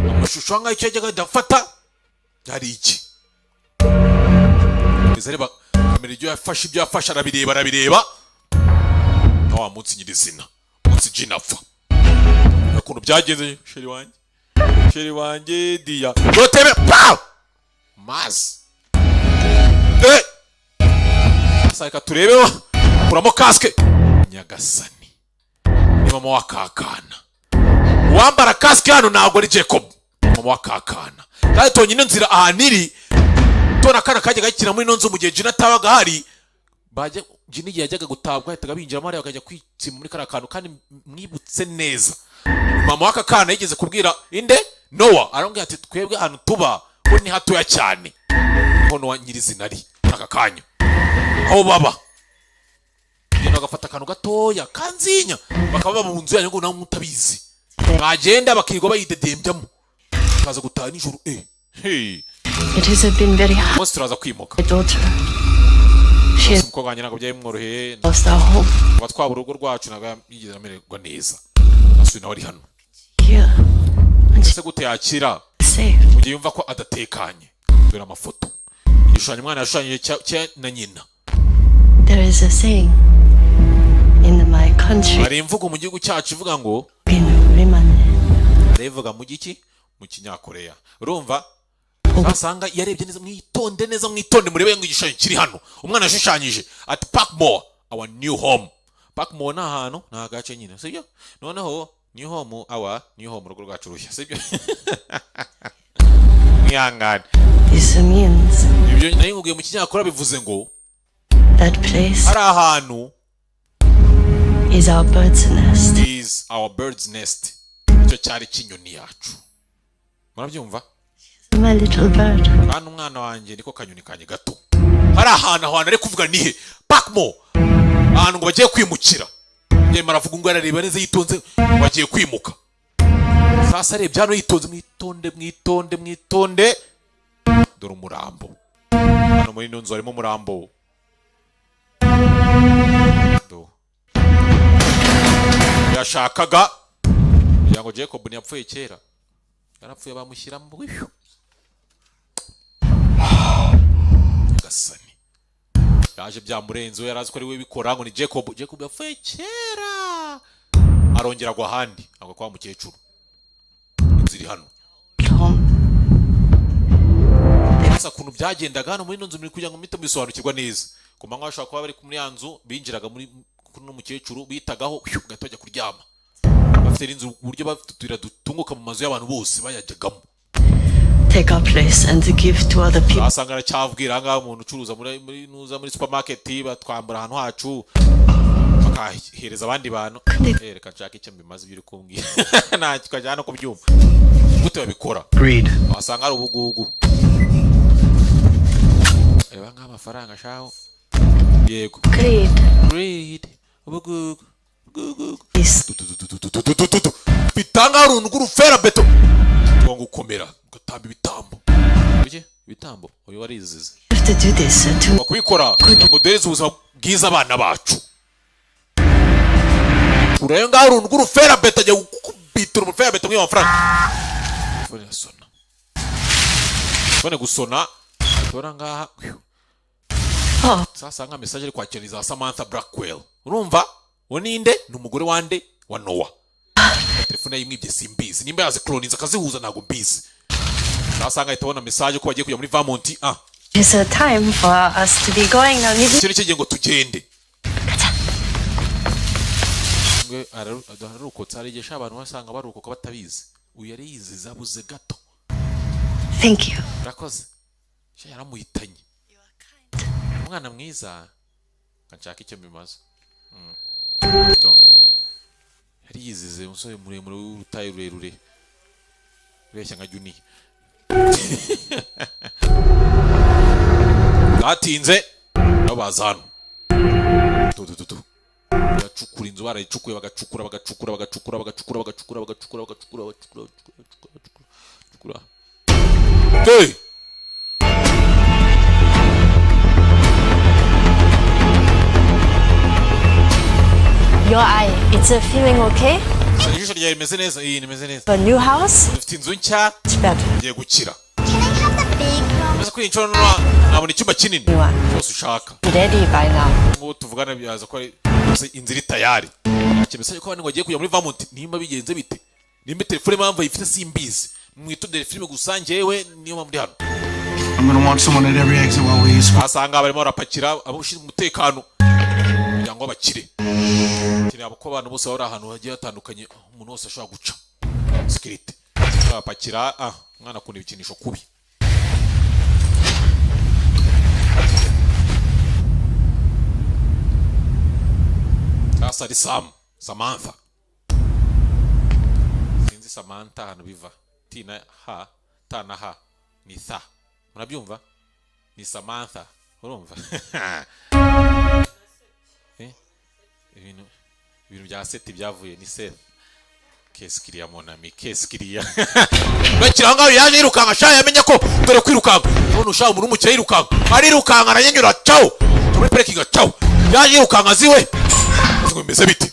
amashusho ngaho icyo yaje gafata yari iki bizareba kamera ibyo yafashe arabireba na wa munsi nyirizina munsi Gina apfa ukuntu byagenze sheri wanjye dia rotebe pa mas saka turebe kuramo kaske nyagasani ni mama wa kakana wambara kaske hano ntabwo ari Jacob mama wa kakana kandi tonyine nzira ahaniri tona kana kajya gakira muri nonzo mu gihe Gina tabaga hari baje Gina igihe yajyaga gutabwa ahitaga binjira muri akajya kwitsimba muri karakantu kandi mwibutse neza mama waka kana yigeze kubwira inde Noah arambwira ati twebwe ahantu tuba ko ni hatoya cyane niho Noah nyirizina ari aka kanya aho baba Gina agafata akantu gatoya kanzinya bakaba mu nzu yanyu ngo nawe mutabizi bagenda bakigo bayidedembyamo kaza gutaha nijoro hey It has been very hard. Most turaza kwimuka Daughter. She has umukobwa wanjye ntabwo byayimworoheye lost our home. batwaba urugo rwacu ntabwo yigeze amererwa neza asuye nawe ari hano Here. ese gute yakira Safe. mu gihe yumva ko adatekanye dore amafoto igishushanyo umwana yashushanyije cya na nyina There is a saying in my country. Hari imvugo mu gihugu cyacu ivuga ngo revuga mu giki mu kinyakoreya. Urumva? Asanga yarebye neza mwitonde murebe ngo igishushanyo kiri hano. Umwana ashushanyije at Parkmore, our new home. Parkmore na hano na gace nyine. Sibyo? Noneho new home rugo rwacu rushya. Sibyo? Mwihangane. This means ibyo nayo nguye mu kinyakoreya bivuze ngo that place hari ahantu is our bird's nest. Is our bird's nest. Icyo cyari kinyoni yacu. Murabyumva? My little bird. Hano umwana wanjye niko kanyoni kanye gato. Hari ahantu ari kuvuga nihe? Parkmore. Ahantu ngo bagiye kwimukira. Ngiye maravuga ngo arareba neza yitonze bagiye kwimuka. Sasa arebye hano yitonze mwitonde. Dore umurambo. Hano muri ino nzu harimo umurambo. Yashakaga kugira ngo Jacob ntiyapfuye kera. Yarapfuye bamushyira mu bwishu. Gasani. Yaje byamurenze yarazi ko ari we bikora ngo ni Jacob yapfuye kera. Arongera gwa handi agwa kwa mukecuru. Inziri hano. Asa kuntu byagendaga hano muri ino nzu muri kugira ngo mite bisobanukirwa neza. Kumanywa ashaka kuba bari kumuri yanzu binjiraga muri kuno mukecuru bitagaho gato ajya kuryama. Bafite inzu uburyo bafite dutunguka mu mazu y'abantu bose bayajyagamo. Take our place and give to other people. Asanga cyavubwira nga umuntu ucuruza muri nuza muri supermarket batwambura ahantu hacu bakahereza abandi bantu. Reka nshaka icyo mbimaze biri kumbwira. Nta kikajyana ko byumva. Gute babikora? Greed. Asanga ari ubugugu. Reba nga amafaranga shaho. Yego. Greed. Ubugugu. Bitanga rungu rufera beto. Ngo gukomera gatamba ibitambo. Bije ibitambo uyu warizize. To do this to bakubikora ngo dereze ubuzima bwiza abana bacu. Urenga rungu rufera beto ajya gubitura umufera beto mwe amafaranga. Bone gusona. Tora ngaha. Sasa nga message ari kwakiriza Samantha Blackwell. Urumva? Oninde numugore wande wa Noah. Telefone yimwibye simbizi. Nimba yaze cloninza akazihuza nago mbizi. Sasa nga itabona message ko bagiye kujya muri Vermont. It's a time for us to be going now. Kiri cyo ngo tugende. Ngwe araruko tsarigesha abantu basanga baruko batabizi. Uyu yari yiziza buze gato. Thank you. Rakoze. Sha yaramuhitanye. Umwana mwiza kanshaka icyo mbimaze. Do. Yari yizize umusore muremure w'urutayi rurerure. Beshya nka Juni. Gatinze abazano. Tu. Bacukura inzu barayicukuye bagacukura. Hey! Your eye, it's feeling okay? Ijisho ryawe rimeze neza, nimeze neza. A new house? Ufite inzu nshya. It's better. Ugiye gukira. Maze kuri inshuro nabona icyumba kinini. Cyose ushaka. Ready by now. Ngo tuvugana byaza ko inzira tayari. Kimesaje ko abantu bagiye kujya muri Vermont nimba bigenze bite. Nimba telefone mpamvu yifite simbizi. Mwitondere filime gusa njyewe niyo mpamvu ndi hano. I'm gonna want someone at every exit while we use. Asanga barimo barapakira abushinzwe umutekano. Kugira ngo bakire. Kiri abako abantu bose bari ahantu hagiye hatandukanye umuntu wose ashobora guca. Security. Bapakira mwana kundi bikinisho kubi. Sasa di Samantha. Sinzi Samantha hano biva. Tina ha, tana ha, ni tha. Murabyumva? Ni Samantha. Urumva? Ibintu bya seti byavuye ni Seth. Keskiriya monami, keskiriya. Bakiranga yaje yirukanga sha yamenye ko dore kwirukanga. None usha umuntu umukire yirukanga. Ari yirukanga aranyanyura ciao. Muri parking ciao. Yaje yirukanga ziwe. Ngo meze bite?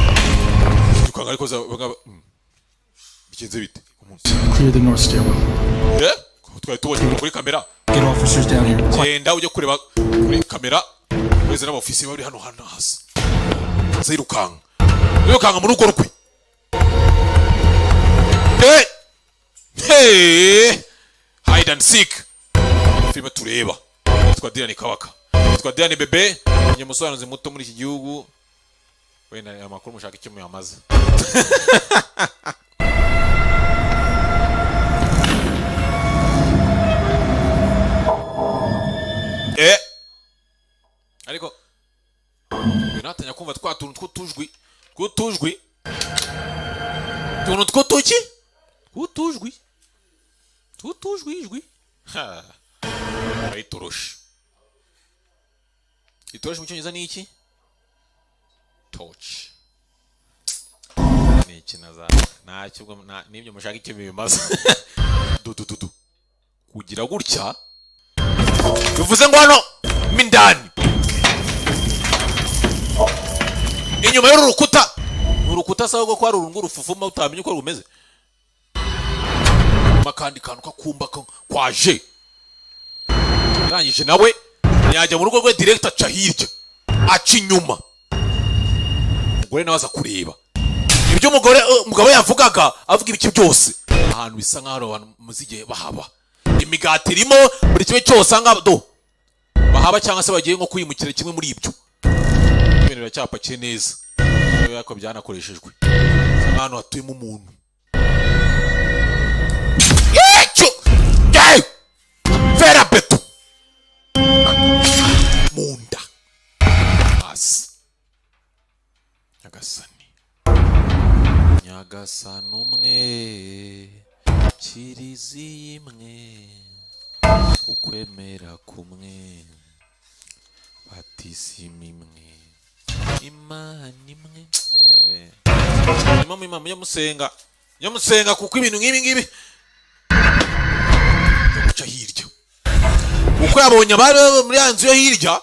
Yirukanga ariko bigenze bite? Clear the north stairwell. Twari tubonye kuri kamera. Get officers down here. Genda ujye kureba kuri kamera. wese n'abofisiye bari hano hasi zirukanga mu rugo rwe. Hide and seek filime tureba twa Diane Kawaka twa Diane bebe nye musobanuzi muto muri iki gihugu wenda amakuru mushaka icyo muyamaze. Ariko binatanya kumva twa tuntu tw'utujwi ijwi itoroshi mu cyongereza ni iki? Torch. Ni iki naza ntacyo n'ibyo mushaka icyo bimaze. Dudu kugira gutya bivuze ngo hano mindani inyuma y'urukuta urukuta saho ko ari urungu rufufuma utamenye uko rumeze makandi kantu kakumba kwaje rangije nawe yajya mu rugo rwe direct aca hirya aca inyuma umugore nawe aza kureba ibyo umugabo yavugaga avuga ibiki byose ahantu bisa nk'aho abantu muzige bahaba imigati irimo buri kimwe cyose angado bahaba cyangwa se bagiye nko kwimukira kimwe muri ibyo ibintu biracyapakiye neza yako byanakoreshejwe hano hatuyemo umuntu vera beto munda hasi nyagasani umwe kirizi imwe ukwemera kumwe batisima imwe imana imwe yewe imama nyamusenga kuko ibintu nk'ibi guca hirya uko yabonye abari muri ya nzu yo hirya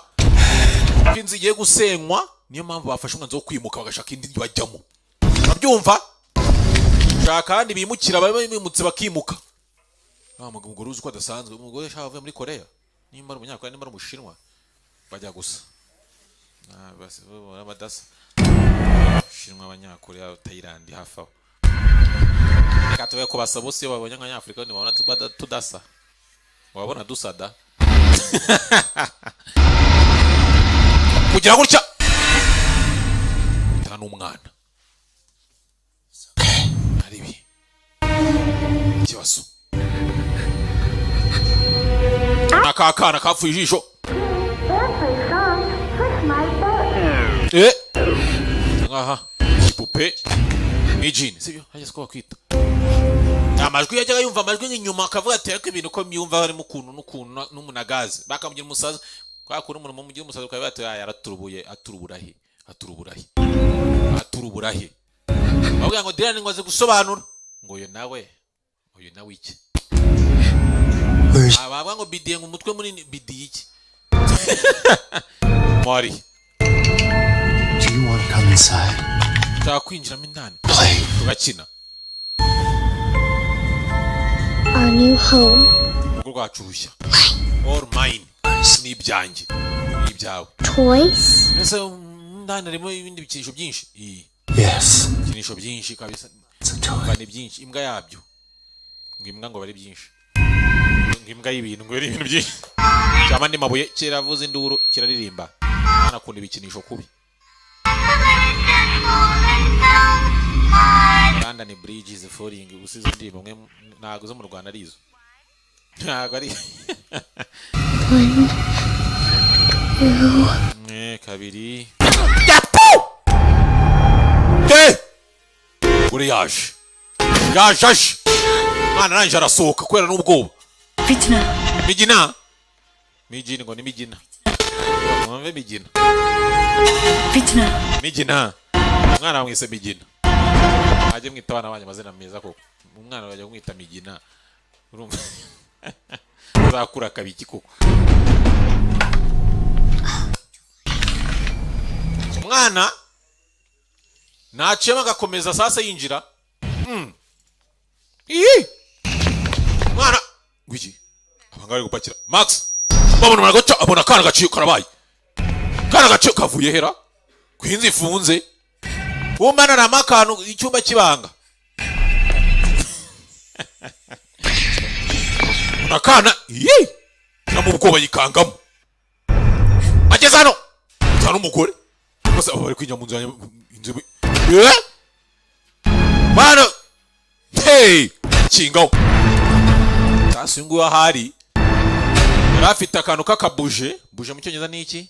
ko inzu igiye gusenywa niyo mpamvu bafashe umwanzuro wo kwimuka bagashaka indi bajyamo urabyumva shaka kandi bimukira bimutse bakimuka umugore uzi ko adasanzwe umugore ashaka avuye muri Korea nimba ari umunyakoreya nimba ari umushinwa bajya gusa basi badasa Shinwa abanyakoreya Thailand hafi aho reka tuve ko basa bose babonye nk'Abanyafurika ni babona tudasa wabona dusada kugira gutya tanu umwana aribi kibazo nakakana kapfuye ijisho aha ipupe mijini sibyo hajye ko kwita amajwi yajyaga yumva amajwi nk'inyuma akavuga ati ariko ibintu ko myumva harimo ukuntu n'umunagazi bakamugira umusaza kwa kuri umuntu mugira umusaza ukaba bati yaraturubuye aturuburahe bavuga ngo Diane ngo aze gusobanura ngo uyu nawe iki bavuga ngo bidiye ngo umutwe munini bidiye iki Mari Do you want to come inside? Takwinjiramo indani tugakina Our new home. urugo rwacu rushya all mine ni ibyanjye ibyawe Toys? ese ndani harimo ibindi bikinisho byinshi Yes. ibikinisho byinshi kabisa ni byinshi imbwa yabyo ngo imbwa ngo bari byinshi imbwa y'ibintu ngo bari ibintu byinshi cyangwa ndi mabuye kiravuza induru kiraririmba anakunda ibikinisho kubi Rwanda ni bridges falling usize ndimo mwe ntago zo mu Rwanda arizo ntago ari 1 2 kabiri uri yaje mwana nanje arasohoka kwera n'ubwoba Mijini ngo ni Mijina mwamve Mijina mwana mwise Mijina aje mwita abana banje amazina meza koko umwana bajya kumwita Mijina urumva uzakura kabiki koko umwana nacema gakomeza sasa yinjira mwana gwiki abangari gupakira Max babona maragocha abona kana gaciye karabaye kana gace kavuye hera kwinzi ifunze umana na makano icyumba kibanga nakana yi namubwoba yikangamo ageze hano cyane umugore bose bari kwijya mu nzu inzu bana hey kingaho tasungu ahari yarafite akantu kakabuje buje mu cyongereza ni iki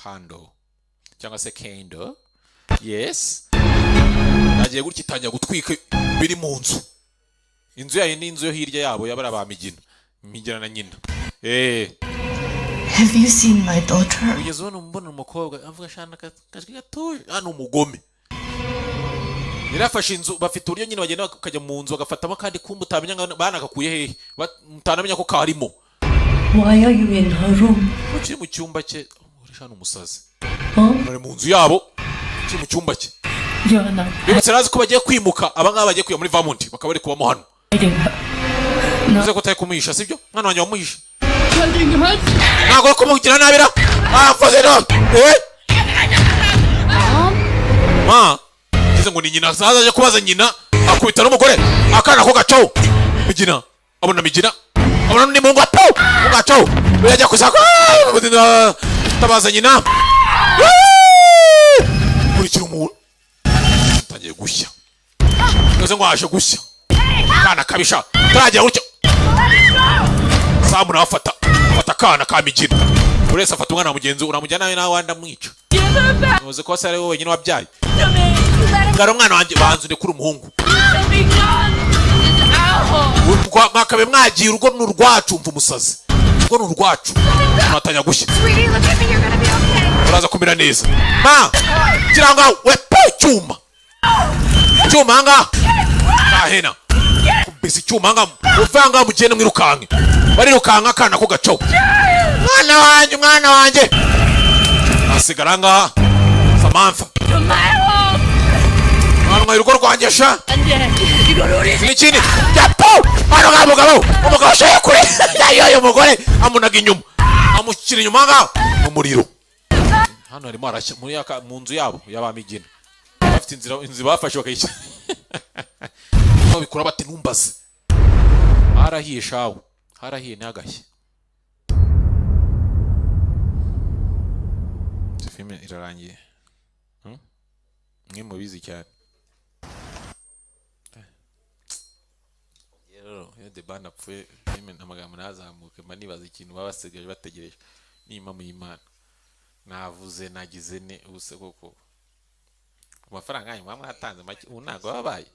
kando cyangwa se kendo yes nagiye gutya itangira gutwika biri mu nzu inzu yayo ni inzu yo hirya yabo yabara bamigina migina na nyina Have you seen my daughter? ugeze ubona mbona umukobwa avuga shana kajwi gatuje hano umugome nirafashe inzu bafite uburyo nyine bagenda bakajya mu nzu bagafatamo kandi kumba utamenya banakakuye hehe mutanamenya ko karimo. Why are you in her room? Ukiri mu cyumba cye uri hano umusazi bari mu nzu yabo ukiri mu cyumba cye bibutse nazi ko bagiye kwimuka abangaba bagiye kujya muri Vermont bakaba bari kubamo hano uze ko utari kumuhisha sibyo mwana wanjye wamuhisha ntabwo ari kumugira nabira mfaze no ma kize ngo ni nyina azaje kubaza nyina akubita n'umugore akana ko gaco migina abona migina abona ni mungu apo gaco yajya kusaka tabaza nyina kurikira umuntu tagiye gushya nose ngo aje gushya kana kabisha taragira gutyo samu nafata kana kamigina urese afata umwana mugenzi uramujyana nawe wanda mwica uze ko sare wowe nyine wabyaye ngaro mwana wanjye banzune kuri umuhungu mwakabe mwagiye urugo n'urwacu mva umusazi urugo n'urwacu natanya gushya uraza kumira neza ma kiranga we pe cyuma nga kahena kubisi cyuma nga uvanga mugende mwirukanke bari rukanga kana ko gaco mwana wanjye asigara nga Samantha mwana urugo rwanjye sha n'ikindi yapo hano umugabo shaye kure yayo mugore amunaga inyuma amushyira inyuma nga umuriro hano harimo arashya muri mu nzu yabo yabamigina bafite inzira bafashe bakayishyira aho bikora bate numbaze harahiye shawe harahiye n'agashya filime irarangiye mwe mubizi cyane yo de bana pfuye filime amagambo nazamuke manibaza ikintu babasigaje bategereje n'ima mu Imana navuze nagize ne ubuse koko amafaranga yanyu mwatanze make unago babaye.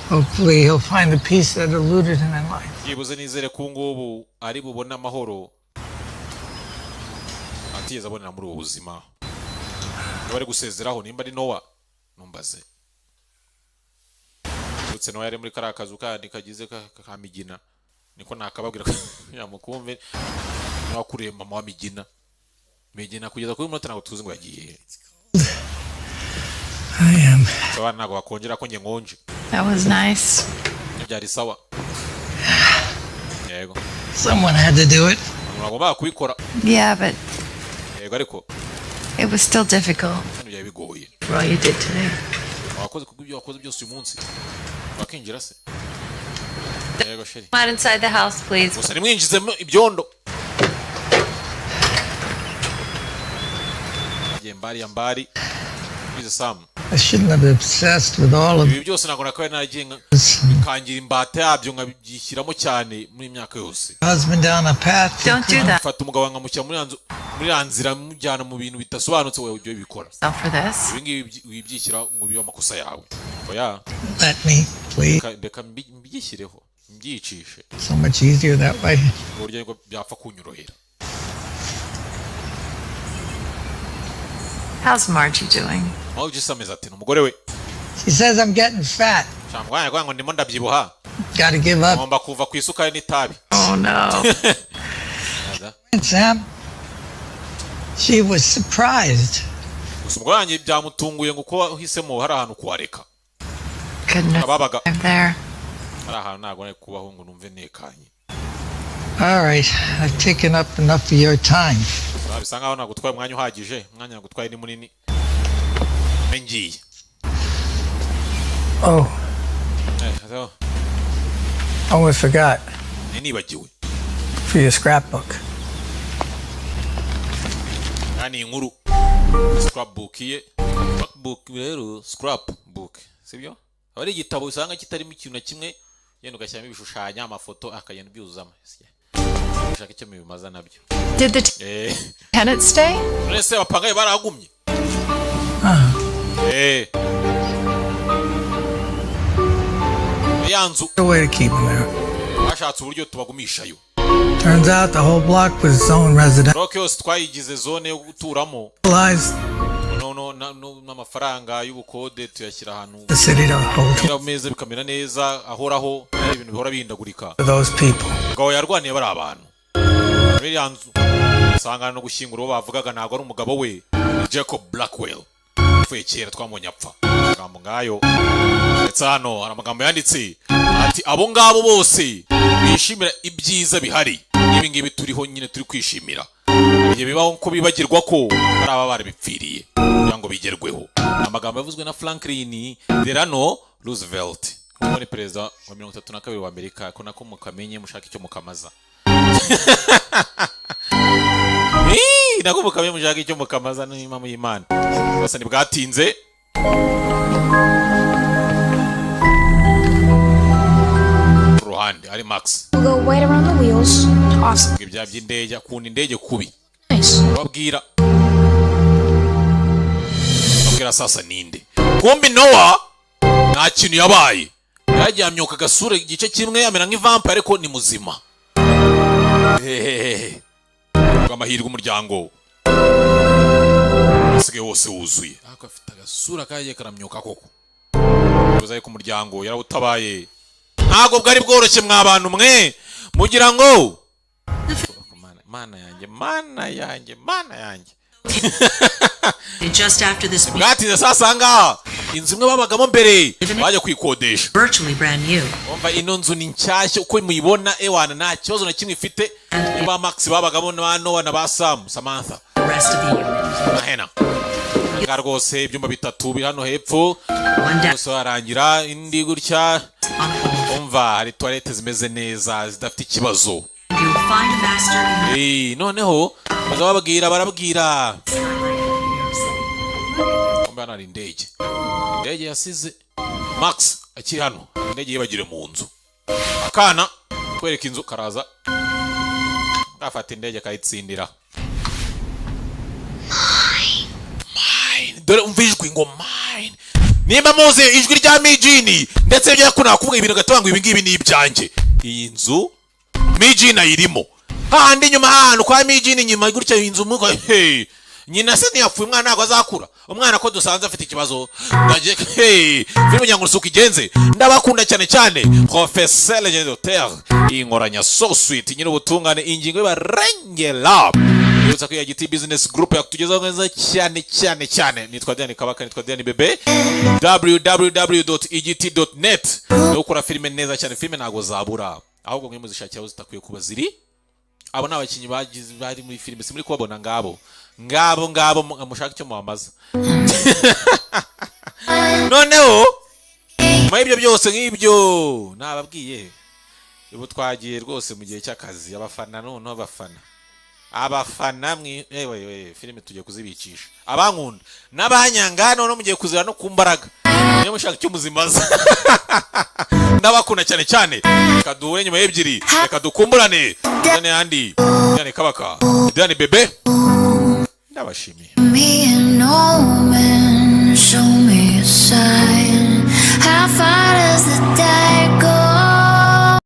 Hopefully he'll find the peace that eluded him in life. Yibuze nizere ko ngubu ari bubona amahoro atiyeza abonera muri ubu buzima bari gusezeraho nimba ari Noah numbaze utse Noah yari muri karakazu kandi kagize kamigina niko nakababwira yamukumve nakuriye mama wa migina kugeza kuri munota nago tuzi ngo yagiye. I am. Sawa nago bakongera ko ngonje. That was nice. Byari sawa. Yego. Someone had to do it. Nagomba kubikora. Yeah, but yego ariko it was still difficult. Byari bigoye. What you did today. Wakoze kubyo wakoze byose uyu munsi. Bakinjira se. Yego sheri. Come inside the house, please. Gusa nimwinjize ibyondo. Yambari. I shouldn't have been obsessed with all of ibi byose nagona ko nagiye kangira imbata yabyo ngabyishyiramo cyane muri imyaka yose. Husband down a path. Don't do that. Fata umugabo nkamushyira muri anzira mujyana mu bintu bitasobanutse wewe ujye bikora. For this. Ibingi wibyishyira ngo bibe amakosa yawe. Oya. Let me, please. Ndeka mbiyishyireho mbyicishe. So much easier that way. Burya ngo byapfa kunyorohera. How's Margie doing? Aho gisameza ati umugore we. She says I'm getting fat. Cyangwa ngo ndimo ndabyibuha. Gotta give up. Ngomba kuva ku isukari n'itabi. Oh no. Sam. She was surprised. Umugore wanjye byamutunguye ngo ko uhisemo hari ahantu kuhareka. Ababaga. I'm there. Hari ahantu ntago kubaho ngo numve nekanye. All right, I've taken up enough of your time. bisa nkaho nagutwaye umwanya uhagije, umwanya nagutwaye ni munini. Ngiye. Oh. Oh, I forgot. Nibagiwe. For your scrapbook. Ani inkuru. Scrapbook ye. Scrapbook rero, scrapbook. Sibyo? Abari igitabo usanga kitarimo ikintu na kimwe, yenda ugashyiramo ibishushanyo, amafoto akagenda byuzuzamo. Ushaka icyo bimaza nabyo. Did the tenants stay? Ese bapangaye baragumye. Yanzu. The way to keep them there. Bashatse uburyo tubagumishayo. Turns out the whole block was zone resident. Block yose twayigize zone yo guturamo. No n'amafaranga y'ubukode tuyashyira ahantu. The city to hold. Ameza bikamera neza ahoraho ibintu bihora bindagurika. Those people. Ngo yarwaniye bari abantu. Biri yanzu. Sangana no gushyingura uwo bavugaga ntago ari umugabo we. Jacob Blackwell. Fuye kera twamonye apfa. Amagambo ngayo. Ndetse hano hari amagambo yanditse ati abo ngabo bose bishimira ibyiza bihari. Ibi ngibi turiho nyine turi kwishimira. Igihe bibaho ko bibagirwa ko ari aba bari bipfiriye kugira ngo bigerweho. Amagambo yavuzwe na Franklin Delano Roosevelt. Uwo ni perezida wa 32 wa Amerika, ko nako mukamenye mushaka icyo mukamaza. Nako mukamenye mushaka icyo mukamaza n'impamo y'Imana. Basa ni bwatinze. Ruhande ari Max. Go right around the wheels. Awesome. Ibya by'indege akunda indege kubi. Nice. Babwira sasa ninde. Kumbi Noah nta kintu yabaye. Yajyamyoka gasura igice kimwe yamera nk'ivampire ariko ni muzima. Amahirwe umuryango. Sige wose wuzuye. Ako afite agasura kaje karamyoka koko. Uzaye ku muryango yarawutabaye. Ntago bwari bworoshye mwabantu mwe mugira ngo mana yanjye. Just after this week. Bwatize sasa nga inzu imwe babagamo mbere baje kwikodesha. Virtually brand new. Umva ino nzu ni nshyashya uko muyibona ewana nta kibazo na kimwe ifite. Ba Max babagamo na Noah na ba Samantha. The rest of the unit. Ahena. Rwose ibyumba bitatu biri hano hepfo. Bose barangira indi gutya. Umva hari toilette zimeze neza zidafite ikibazo. Noneho bazababwira barabwira. Umva nari indege yasize Max akiri hano, indege yibagire mu nzu. Akana kwereka inzu karaza gafata indege kayitsindira. Mine. Dore umva ijwi ngo mine. Nimba muze ijwi rya Mijini ndetse byakuna kuvuga ibintu gatanga ibi ngibi ni ibyanjye. Iyi nzu Mijini ayirimo. Handi nyuma hano kwa Mijini nyuma gutya inzu muko nyina se ntiyapfuye umwana ntago azakura. Umwana ko dusanze afite ikibazo. Ndaje filime nyango suko igenze. Ndabakunda cyane Professeur Legendaire inkoranya so sweet nyine ubutungane ingingo y'abarengera. Yutsa ko ya GT Business Group yakutugezaho neza cyane. Nitwa Diane Kabaka, nitwa Diane Bebe. www.egt.net. Ukora filime neza cyane, filime ntago zabura. Ahubwo mwe muzishakira aho zitakwiye kuba ziri. Abo nabakinyi bari muri filime simuri kubabona ngabo mushaka icyo muhamaza. Noneho mu ibyo byose nk'ibyo nababwiye ubu twagiye rwose mu gihe cy'akazi. Abafana noneho abafana filime tugiye kuzibicisha abankunda n'abanyanga noneho mugiye kuzira no kumbaraga niyo mushaka icyo muzimaza. Ndabakunda cyane kaduhure nyuma y'ebyiri reka dukumburane. Diane Andy, Diane Kabaka, Diane Bebe ndabashimiye.